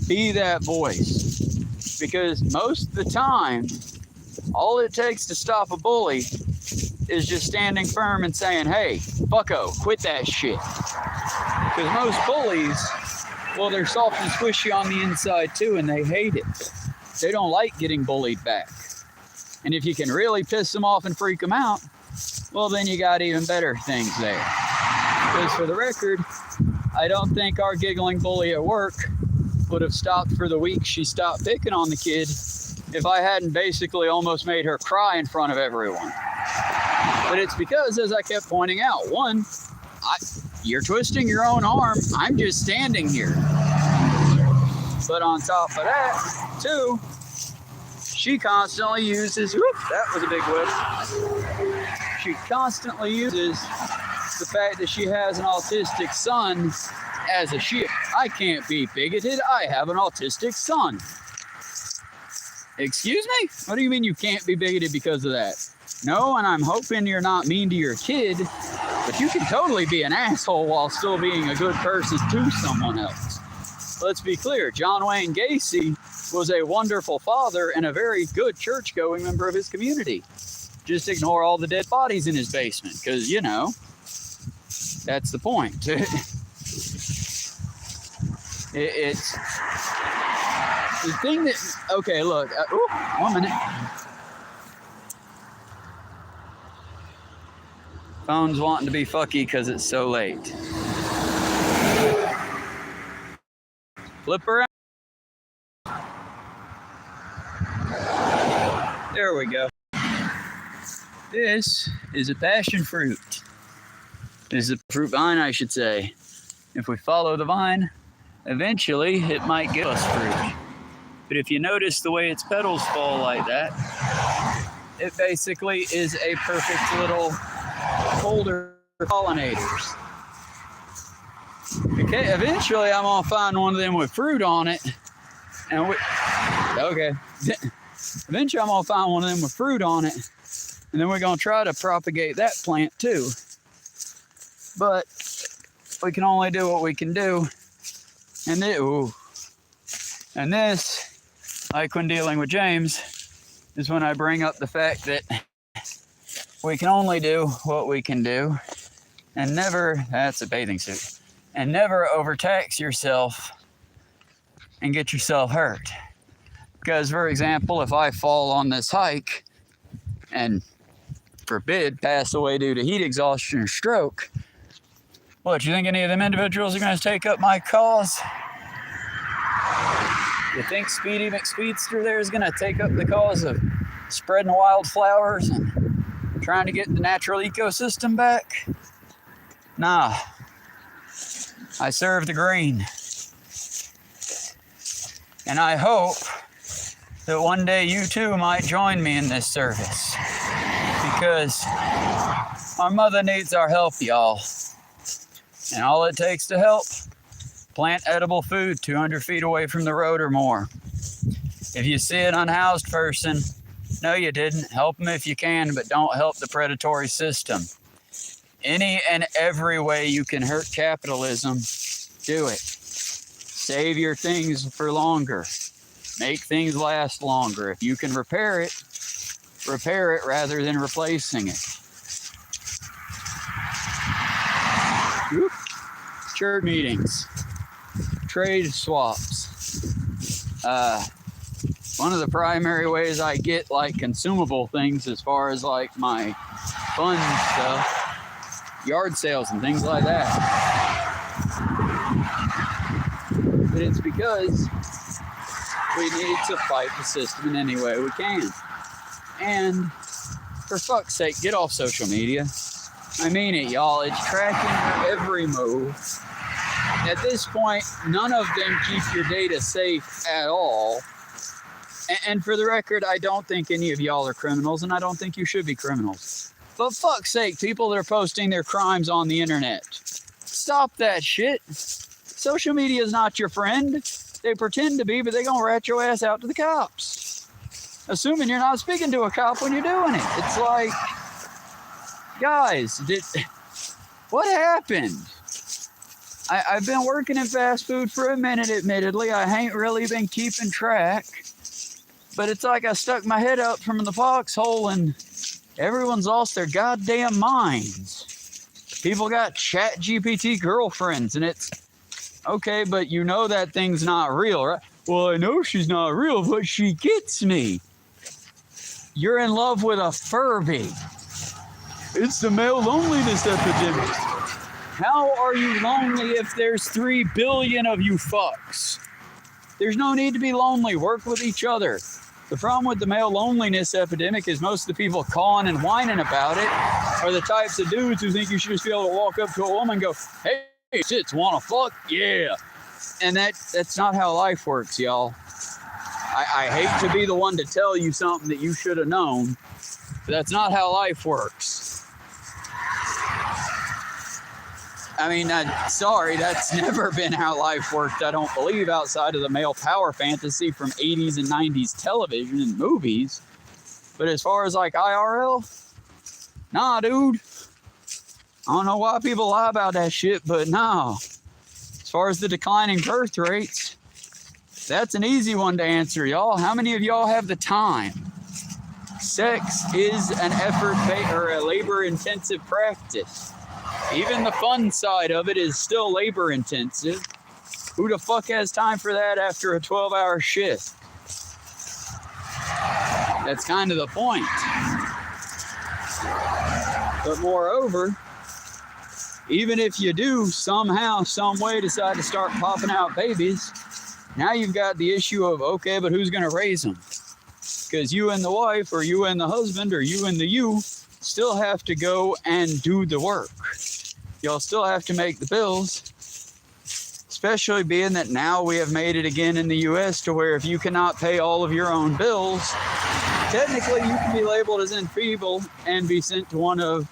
Be that voice. Because most of the time, all it takes to stop a bully is just standing firm and saying, hey, fucko, quit that shit. Because most bullies, well, they're soft and squishy on the inside too, and they hate it. They don't like getting bullied back. And if you can really piss them off and freak them out, well, then you got even better things there. Because for the record, I don't think our giggling bully at work would have stopped for the week she stopped picking on the kid if I hadn't basically almost made her cry in front of everyone. But it's because, as I kept pointing out, one, you're twisting your own arm. I'm just standing here. But on top of that, two, she constantly uses, whoop, that was a big whip. She constantly uses the fact that she has an autistic son as a shield. I can't be bigoted. I have an autistic son. Excuse me? What do you mean you can't be bigoted because of that? No, and I'm hoping you're not mean to your kid, but you can totally be an asshole while still being a good person to someone else. Let's be clear, John Wayne Gacy was a wonderful father and a very good church-going member of his community. Just ignore all the dead bodies in his basement, because, you know, that's the point. It's the thing that, okay, look, 1 minute. Phone's wanting to be fucky because it's so late. Flip around. There we go. This is a passion fruit. This is a fruit vine, I should say. If we follow the vine, eventually it might give us fruit. But if you notice the way its petals fall like that, it basically is a perfect little holder for pollinators. Okay, eventually I'm gonna find one of them with fruit on it. And eventually I'm gonna find one of them with fruit on it. And then we're gonna try to propagate that plant too. But we can only do what we can do. And this, like when dealing with James, is when I bring up the fact that we can only do what we can do and never, that's a bathing suit, and never overtax yourself and get yourself hurt. Because, for example, if I fall on this hike and, forbid, pass away due to heat exhaustion or stroke, what, you think any of them individuals are going to take up my cause? You think Speedy McSpeedster there is going to take up the cause of spreading wildflowers and trying to get the natural ecosystem back? Nah. I serve the green. And I hope that one day you too might join me in this service. Because our mother needs our help, y'all. And all it takes to help, plant edible food 200 feet away from the road or more. If you see an unhoused person, no you didn't, help them if you can, but don't help the predatory system. Any and every way you can hurt capitalism, do it. Save your things for longer. Make things last longer. If you can repair it rather than replacing it. Whoop. Church meetings, trade swaps. One of the primary ways I get like consumable things as far as like my fun stuff, yard sales and things like that. But it's because we need to fight the system in any way we can. And for fuck's sake, get off social media. I mean it, y'all. It's tracking your every move. At this point, none of them keep your data safe at all. And for the record, I don't think any of y'all are criminals, and I don't think you should be criminals. But fuck's sake, people that are posting their crimes on the internet, stop that shit. Social media is not your friend. They pretend to be, but they gonna rat your ass out to the cops. Assuming you're not speaking to a cop when you're doing it. It's like, guys, what happened? I've been working in fast food for a minute, admittedly. I ain't really been keeping track. But it's like I stuck my head up from the foxhole and everyone's lost their goddamn minds. People got chat GPT girlfriends and it's, okay, but you know that thing's not real, right? Well, I know she's not real, but she gets me. You're in love with a Furby. It's the male loneliness epidemic. How are you lonely if there's 3 billion of you fucks? There's no need to be lonely. Work with each other. The problem with the male loneliness epidemic is most of the people calling and whining about it are the types of dudes who think you should just be able to walk up to a woman and go, hey, shits, wanna fuck? Yeah. And that's not how life works, y'all. I hate to be the one to tell you something that you should have known, but that's not how life works. I mean, sorry, that's never been how life worked, I don't believe, outside of the male power fantasy from 80s and 90s television and movies. But as far as like IRL, nah, dude. I don't know why people lie about that shit, but no. As far as the declining birth rates, that's an easy one to answer, y'all. How many of y'all have the time? Sex is an effort or a labor-intensive practice. Even the fun side of it is still labor-intensive. Who the fuck has time for that after a 12-hour shift? That's kind of the point. But moreover, even if you do somehow, some way decide to start popping out babies, now you've got the issue of, okay, but who's going to raise them? Because you and the wife, or you and the husband, or you and the you still have to go and do the work. Y'all still have to make the bills, especially being that now we have made it again in the U.S. to where if you cannot pay all of your own bills, technically you can be labeled as enfeebled and be sent to one of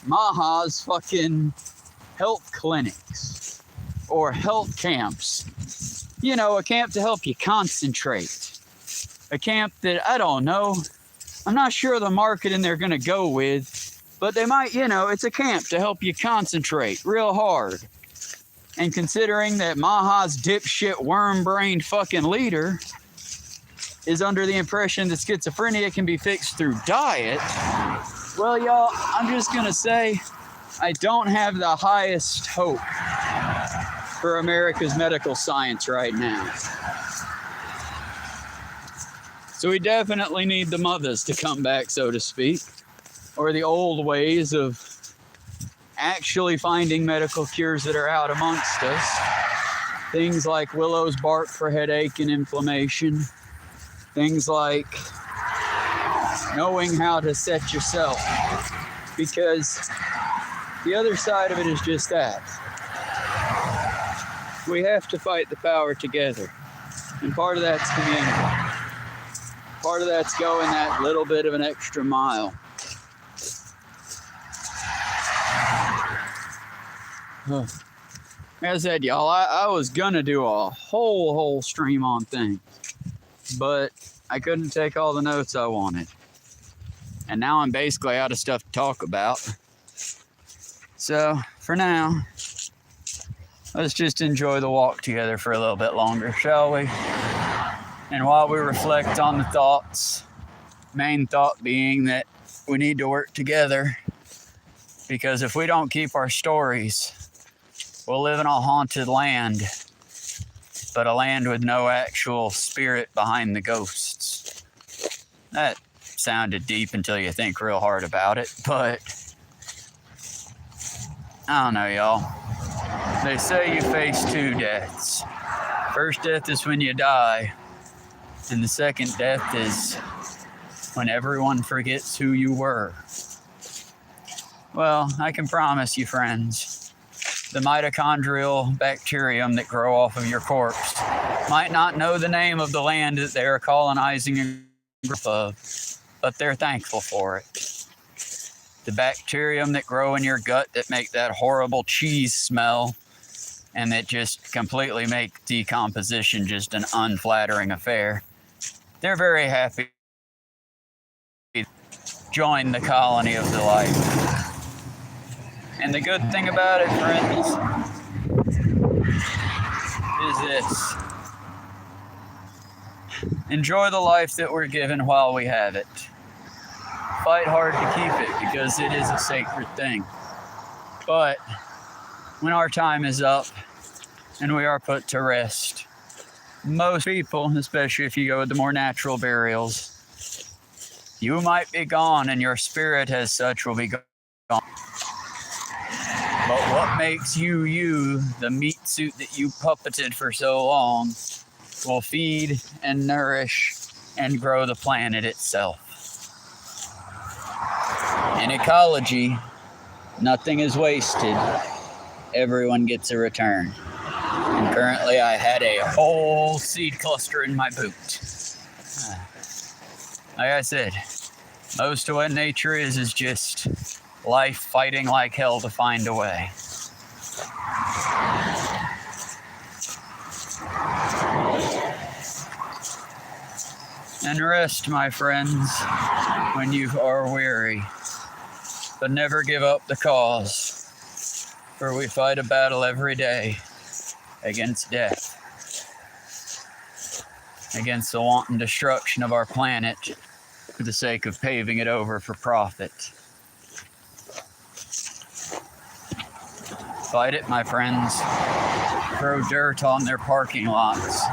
Maha's fucking health clinics or health camps. You know, a camp to help you concentrate. A camp that, I don't know, I'm not sure the marketing they're going to go with, but they might, you know, it's a camp to help you concentrate real hard. And considering that Maha's dipshit worm-brained fucking leader is under the impression that schizophrenia can be fixed through diet, well, y'all, I'm just going to say I don't have the highest hope for America's medical science right now. So we definitely need the mothers to come back, so to speak, or the old ways of actually finding medical cures that are out amongst us. Things like willow's bark for headache and inflammation. Things like knowing how to set yourself. Because the other side of it is just that. We have to fight the power together. And part of that's community. Part of that's going that little bit of an extra mile. As I said, y'all, I was gonna do a whole stream on things, but I couldn't take all the notes I wanted. And now I'm basically out of stuff to talk about. So, for now, let's just enjoy the walk together for a little bit longer, shall we? And while we reflect on the thoughts, main thought being that we need to work together, because if we don't keep our stories, we'll live in a haunted land, but a land with no actual spirit behind the ghosts. That sounded deep until you think real hard about it, but I don't know, y'all. They say you face 2 deaths. First death is when you die, and the second death is when everyone forgets who you were. Well, I can promise you, friends, the mitochondrial bacterium that grow off of your corpse might not know the name of the land that they are colonizing a group of, but they're thankful for it. The bacterium that grow in your gut that make that horrible cheese smell and that just completely make decomposition just an unflattering affair. They're very happy to join the colony of the life. And the good thing about it, friends, is this. Enjoy the life that we're given while we have it. Fight hard to keep it because it is a sacred thing. But when our time is up and we are put to rest, most people, especially if you go with the more natural burials, you might be gone and your spirit as such will be gone. But what makes you you, the meat suit that you puppeted for so long, will feed and nourish and grow the planet itself. In ecology, nothing is wasted. Everyone gets a return. And currently I had a whole seed cluster in my boot. Like I said, most of what nature is just life fighting like hell to find a way. And rest, my friends, when you are weary. But never give up the cause, for we fight a battle every day against death, against the wanton destruction of our planet for the sake of paving it over for profit. Fight it, my friends. Throw dirt on their parking lots.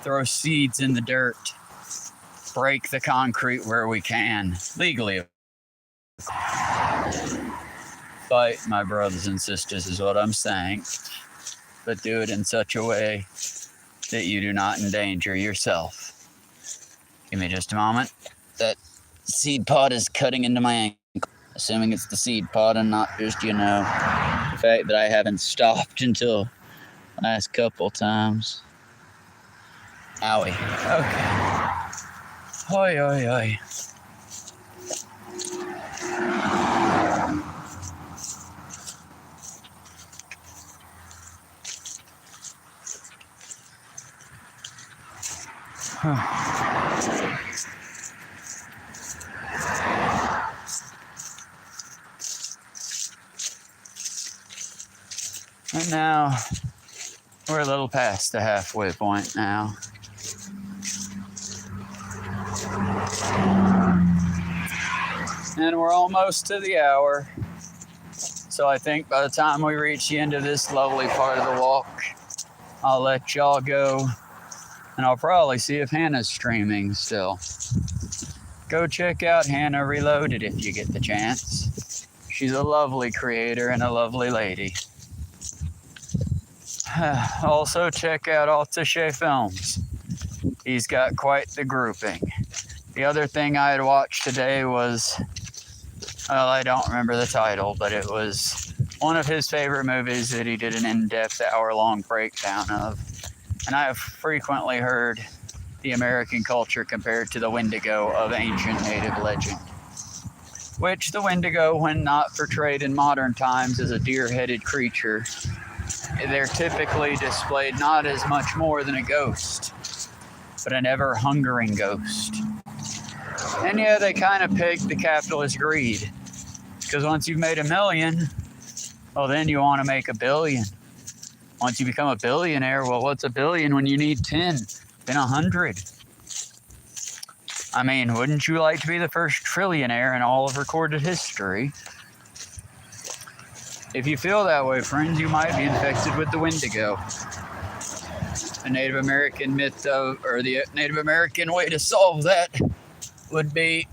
Throw seeds in the dirt. Break the concrete where we can, legally. Fight, my brothers and sisters, is what I'm saying. But do it in such a way that you do not endanger yourself. Give me just a moment. That seed pod is cutting into my ankle. Assuming it's the seed pod and not just, the fact that I haven't stopped until the last couple times. Owie. Okay. Oi, oi, oi. And now, we're a little past the halfway point now. And we're almost to the hour. So I think by the time we reach the end of this lovely part of the walk, I'll let y'all go. And I'll probably see if Hannah's streaming still. Go check out Hannah Reloaded if you get the chance. She's a lovely creator and a lovely lady. Also check out Altache Films. He's got quite the grouping. The other thing I had watched today was, well, I don't remember the title, but it was one of his favorite movies that he did an in-depth hour-long breakdown of. And I have frequently heard the American culture compared to the Wendigo of ancient native legend. Which the Wendigo, when not portrayed in modern times as a deer-headed creature, they're typically displayed not as much more than a ghost, but an ever-hungering ghost. And yeah, they kind of peg the capitalist greed. Because once you've made $1 million, well, then you want to make $1 billion. Once you become a billionaire, well, what's $1 billion when you need 10, then 100? I mean, wouldn't you like to be the first trillionaire in all of recorded history? If you feel that way, friends, you might be infected with the Wendigo. The Native American myth of, or the Native American way to solve that would be,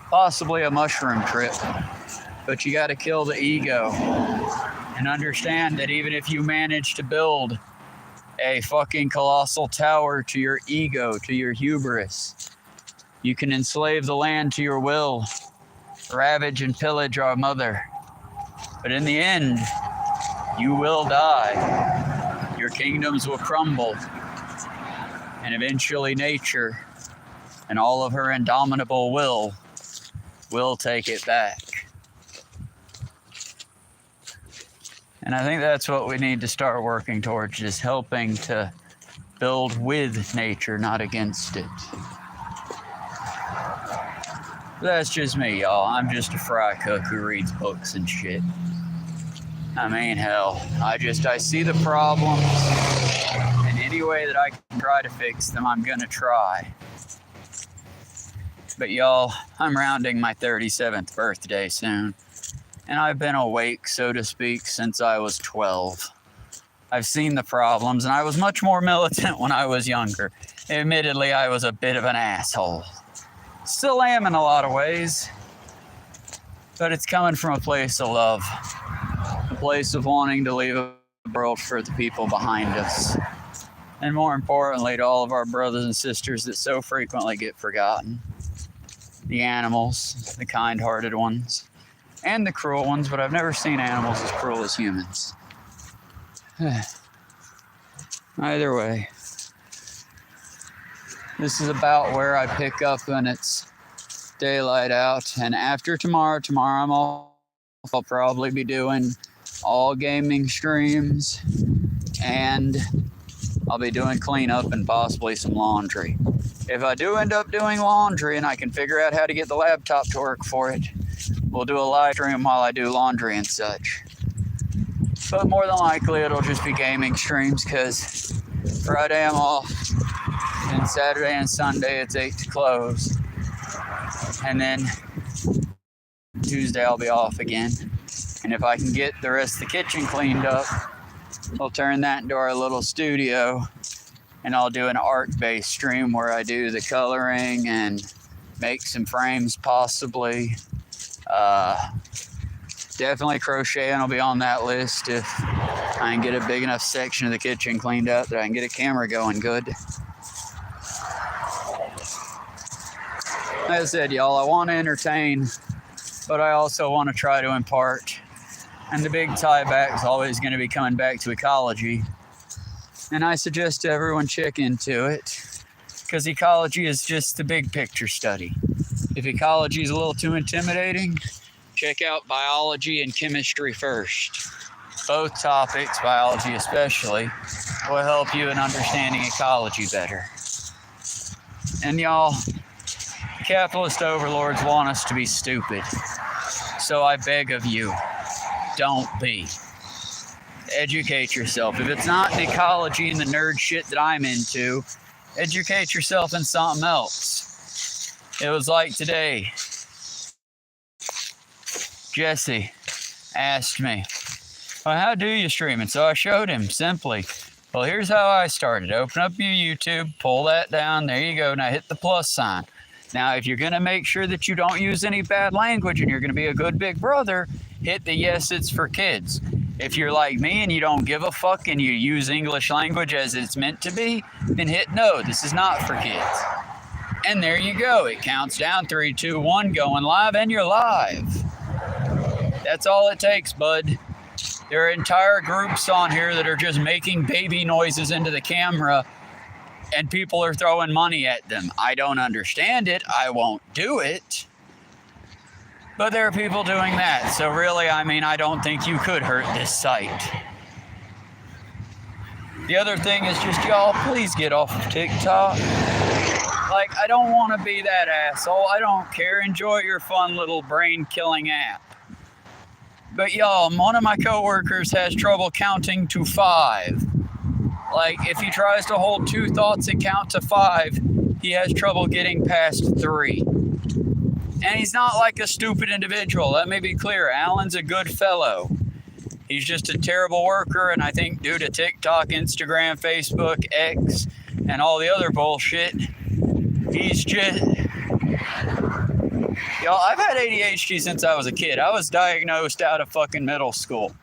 possibly a mushroom trip. But you got to kill the ego and understand that even if you manage to build a fucking colossal tower to your ego, to your hubris, you can enslave the land to your will, ravage and pillage our mother. But in the end, You will die. Your kingdoms will crumble. And eventually nature and all of her indomitable will take it back. And I think that's what we need to start working towards, just helping to build with nature, not against it. That's just me, y'all. I'm just a fry cook who reads books and shit. I mean, hell, I see the problems, and any way that I can try to fix them, I'm gonna try. But y'all, I'm rounding my 37th birthday soon, and I've been awake, so to speak, since I was 12. I've seen the problems, and I was much more militant when I was younger. Admittedly, I was a bit of an asshole. Still am in a lot of ways, but it's coming from a place of love. A place of wanting to leave a world for the people behind us. And more importantly, to all of our brothers and sisters that so frequently get forgotten. The animals, the kind-hearted ones, and the cruel ones, but I've never seen animals as cruel as humans. Either way, this is about where I pick up when it's daylight out. And after tomorrow I'm off. I'll probably be doing all gaming streams, and I'll be doing cleanup and possibly some laundry. If I do end up doing laundry and I can figure out how to get the laptop to work for it, we'll do a live stream while I do laundry and such. But more than likely it'll just be gaming streams, because Friday I'm off, and Saturday and Sunday it's 8 to close. And then Tuesday I'll be off again. And if I can get the rest of the kitchen cleaned up, we'll turn that into our little studio, and I'll do an art-based stream where I do the coloring and make some frames possibly. Definitely crocheting will be on that list if I can get a big enough section of the kitchen cleaned up that I can get a camera going good. As I said, y'all, I want to entertain, but I also want to try to impart. And the big tie back is always going to be coming back to ecology. And I suggest everyone check into it, because ecology is just the big picture study. If ecology is a little too intimidating, check out biology and chemistry first. Both topics, biology especially, will help you in understanding ecology better. And y'all, capitalist overlords want us to be stupid. So I beg of you, don't be. Educate yourself. If it's not in ecology and the nerd shit that I'm into, educate yourself in something else. It was like today, Jesse asked me, well, how do you stream? And so I showed him simply. Well, here's how I started. Open up your YouTube, pull that down. There you go. Now hit the plus sign. Now, if you're going to make sure that you don't use any bad language and you're going to be a good big brother, hit the yes, it's for kids. If you're like me and you don't give a fuck and you use English language as it's meant to be, then hit no, this is not for kids. And there you go. It counts down 3, 2, 1, going live, and you're live. That's all it takes, bud. There are entire groups on here that are just making baby noises into the camera, and people are throwing money at them. I don't understand it. I won't do it. But there are people doing that. So really, I mean, I don't think you could hurt this site. The other thing is just, y'all, please get off of TikTok. Like, I don't want to be that asshole. I don't care. Enjoy your fun little brain-killing app. But y'all, one of my coworkers has trouble counting to 5. Like, if he tries to hold 2 thoughts and count to 5, he has trouble getting past 3. And he's not like a stupid individual. Let me be clear. Alan's a good fellow. He's just a terrible worker, and I think due to TikTok, Instagram, Facebook, X, and all the other bullshit, he's just... Y'all, I've had ADHD since I was a kid. I was diagnosed out of fucking middle school.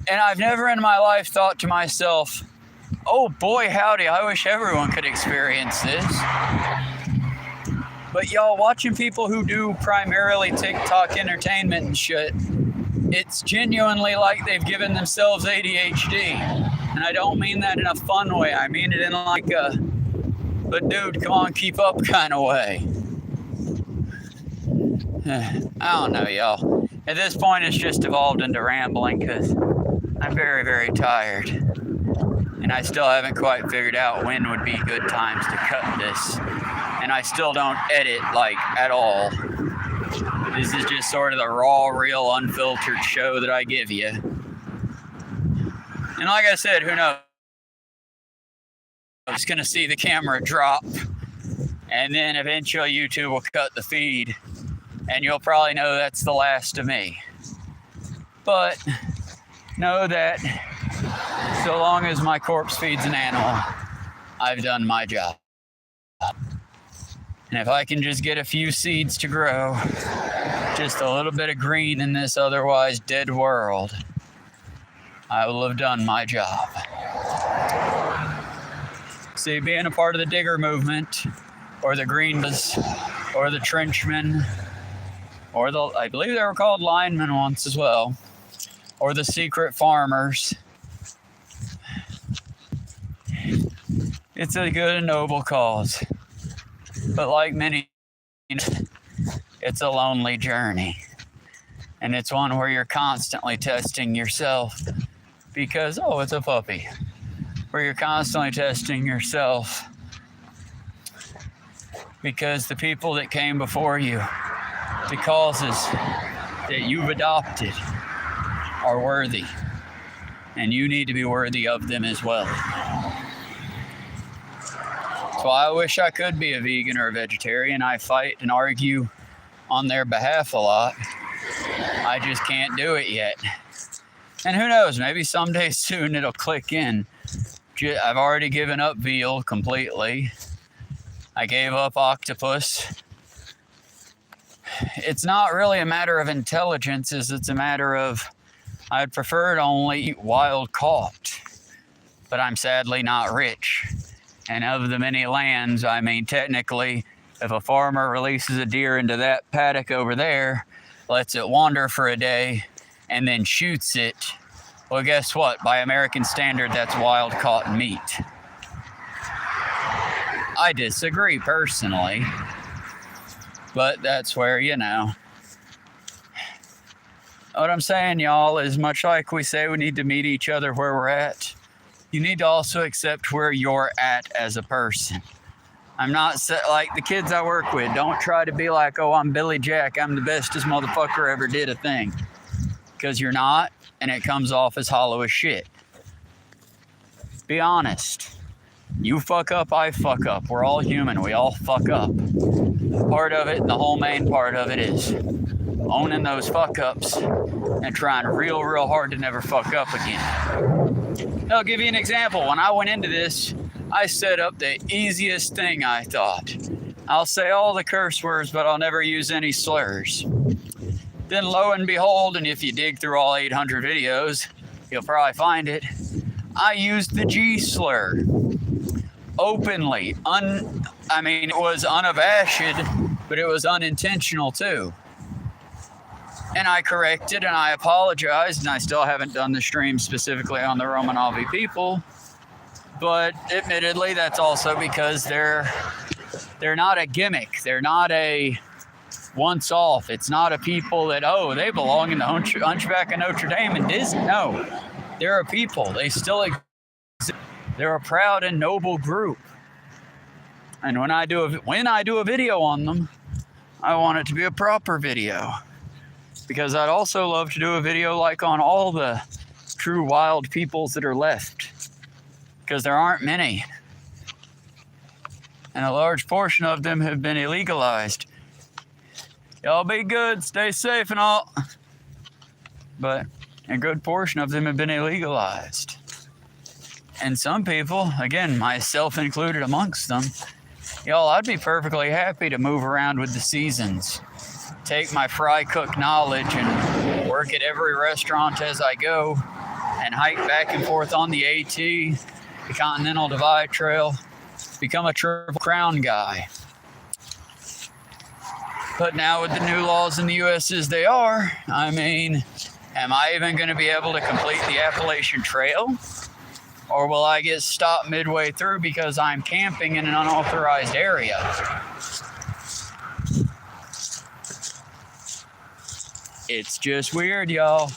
And I've never in my life thought to myself, oh boy, howdy, I wish everyone could experience this. But y'all, watching people who do primarily TikTok entertainment and shit, it's genuinely like they've given themselves ADHD. And I don't mean that in a fun way. I mean it in like a, but dude, come on, keep up kind of way. I don't know, y'all. At this point, it's just evolved into rambling because I'm very, very tired. And I still haven't quite figured out when would be good times to cut this. And I still don't edit, like, at all. This is just sort of the raw, real, unfiltered show that I give you. And like I said, who knows? I'm just going to see the camera drop. And then eventually YouTube will cut the feed. And you'll probably know that's the last of me. But know that so long as my corpse feeds an animal, I've done my job. And if I can just get a few seeds to grow, just a little bit of green in this otherwise dead world, I will have done my job. See, being a part of the digger movement, or the greens, or the trenchmen, or the, I believe they were called linemen once as well, or the secret farmers. It's a good and noble cause. But like many, it's a lonely journey. And it's one where you're constantly testing yourself because, oh, it's a puppy. Where you're constantly testing yourself because the people that came before you, the causes that you've adopted, are worthy. And you need to be worthy of them as well. So I wish I could be a vegan or a vegetarian. I fight and argue on their behalf a lot. I just can't do it yet. And who knows, maybe someday soon it'll click in. I've already given up veal completely. I gave up octopus. It's not really a matter of intelligence, it's a matter of I'd prefer to only eat wild caught. But I'm sadly not rich. And of the many lands, I mean, technically, if a farmer releases a deer into that paddock over there, lets it wander for a day, and then shoots it, well, guess what? By American standard, that's wild caught meat. I disagree personally, but that's where, you know. What I'm saying, y'all, is much like we say we need to meet each other where we're at, you need to also accept where you're at as a person. I'm not like the kids I work with. Don't try to be like, oh, I'm Billy Jack. I'm the bestest motherfucker ever did a thing. Because you're not, and it comes off as hollow as shit. Be honest. You fuck up, I fuck up. We're all human. We all fuck up. Part of it, the whole main part of it is owning those fuck ups and trying real, real hard to never fuck up again. I'll give you an example. When I went into this, I set up the easiest thing, I thought. I'll say all the curse words, but I'll never use any slurs. Then lo and behold, and if you dig through all 800 videos, you'll probably find it, I used the G slur. Openly. It was unabashed, but it was unintentional too. And I corrected and I apologized, and I still haven't done the stream specifically on the Romanovi people. But admittedly, that's also because they're not a gimmick. They're not a once off. It's not a people that, oh, they belong in the Hunchback of Notre Dame and Disney. No, they're a people. They still exist. They're a proud and noble group. And when I do a video on them, I want it to be a proper video. Because I'd also love to do a video like on all the true wild peoples that are left. Because there aren't many. And a large portion of them have been illegalized. Y'all be good, stay safe and all. But a good portion of them have been illegalized. And some people, again, myself included amongst them, y'all, I'd be perfectly happy to move around with the seasons. Take my fry cook knowledge and work at every restaurant as I go and hike back and forth on the AT, the Continental Divide Trail, become a Triple Crown guy. But now with the new laws in the U.S. as they are, I mean, Am I even going to be able to complete the Appalachian Trail? Or will I get stopped midway through because I'm camping in an unauthorized area? It's just weird, y'all.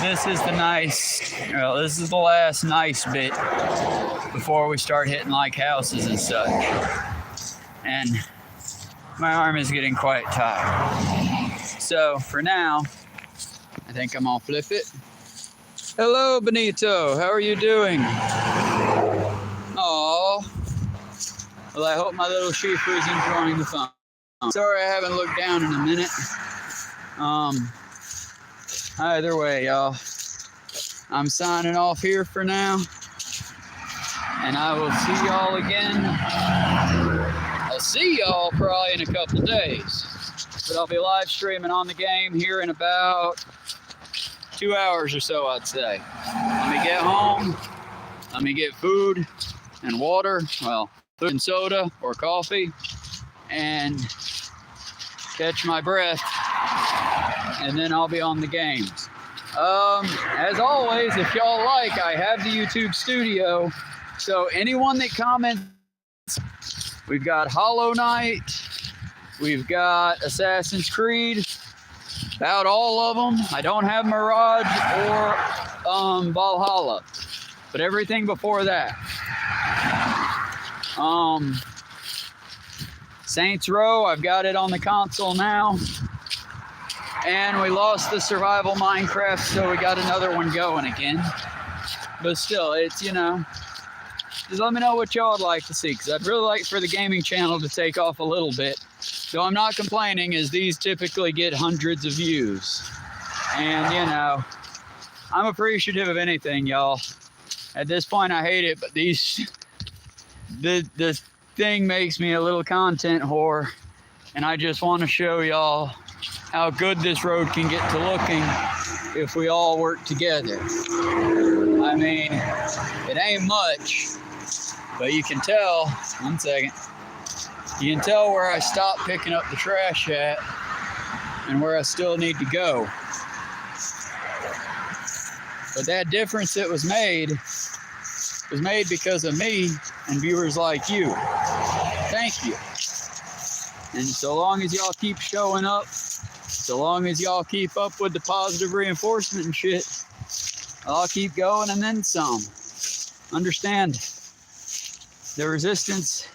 This is the last nice bit before we start hitting like houses and such. And my arm is getting quite tired. So for now, I think I'm gonna flip it. Hello, Benito. How are you doing? Aww. Well, I hope my little Shifu is enjoying the fun. Sorry I haven't looked down in a minute. Either way, y'all, I'm signing off here for now, and I will see y'all again. I'll see y'all probably in a couple days, but I'll be live streaming on the game here in about 2 hours or so, I'd say. Let me get home, let me get food and water, well, food and soda or coffee, and catch my breath, and then I'll be on the games. As always, if y'all like, I have the YouTube studio, so anyone that comments, we've got Hollow Knight, we've got Assassin's Creed, about all of them. I don't have Mirage or Valhalla, but everything before that. Saints Row, I've got it on the console now. And we lost the survival Minecraft, so we got another one going again. But still, it's, you know, just let me know what y'all would like to see, because I'd really like for the gaming channel to take off a little bit. So I'm not complaining, as these typically get hundreds of views. And, you know, I'm appreciative of anything, y'all. At this point, I hate it, but the thing makes me a little content whore, and I just want to show y'all how good this road can get to looking if we all work together. I mean, it ain't much, but you can tell, one second, you can tell where I stopped picking up the trash at and where I still need to go. But that difference that was made because of me and viewers like you. Thank you. And so long as y'all keep showing up, so long as y'all keep up with the positive reinforcement and shit, I'll keep going and then some. Understand, the resistance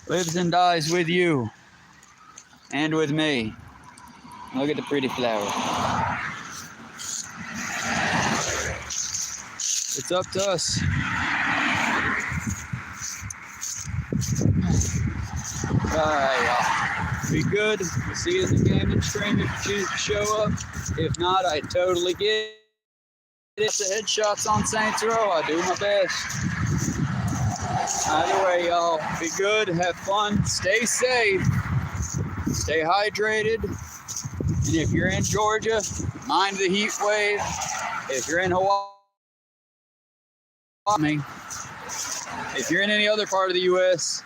lives and dies with you and with me. Look at the pretty flower. It's up to us. Alright, y'all. Be good. We'll see you in the gaming stream if you choose to show up. If not, I totally get it. It's the headshots on Saints Row. I do my best. Either way, y'all, be good, have fun, stay safe, stay hydrated. And if you're in Georgia, mind the heat wave. If you're in Hawaii, if you're in any other part of the U.S.,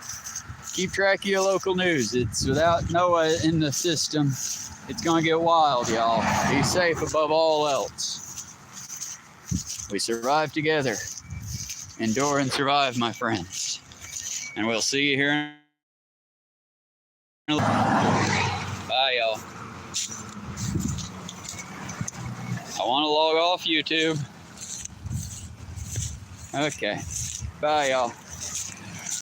keep track of your local news. It's without NOAA in the system, it's going to get wild, y'all. Be safe above all else. We survive together. Endure and survive, my friends. And we'll see you here in a little. Bye, y'all. I want to log off YouTube. Okay. Bye, y'all.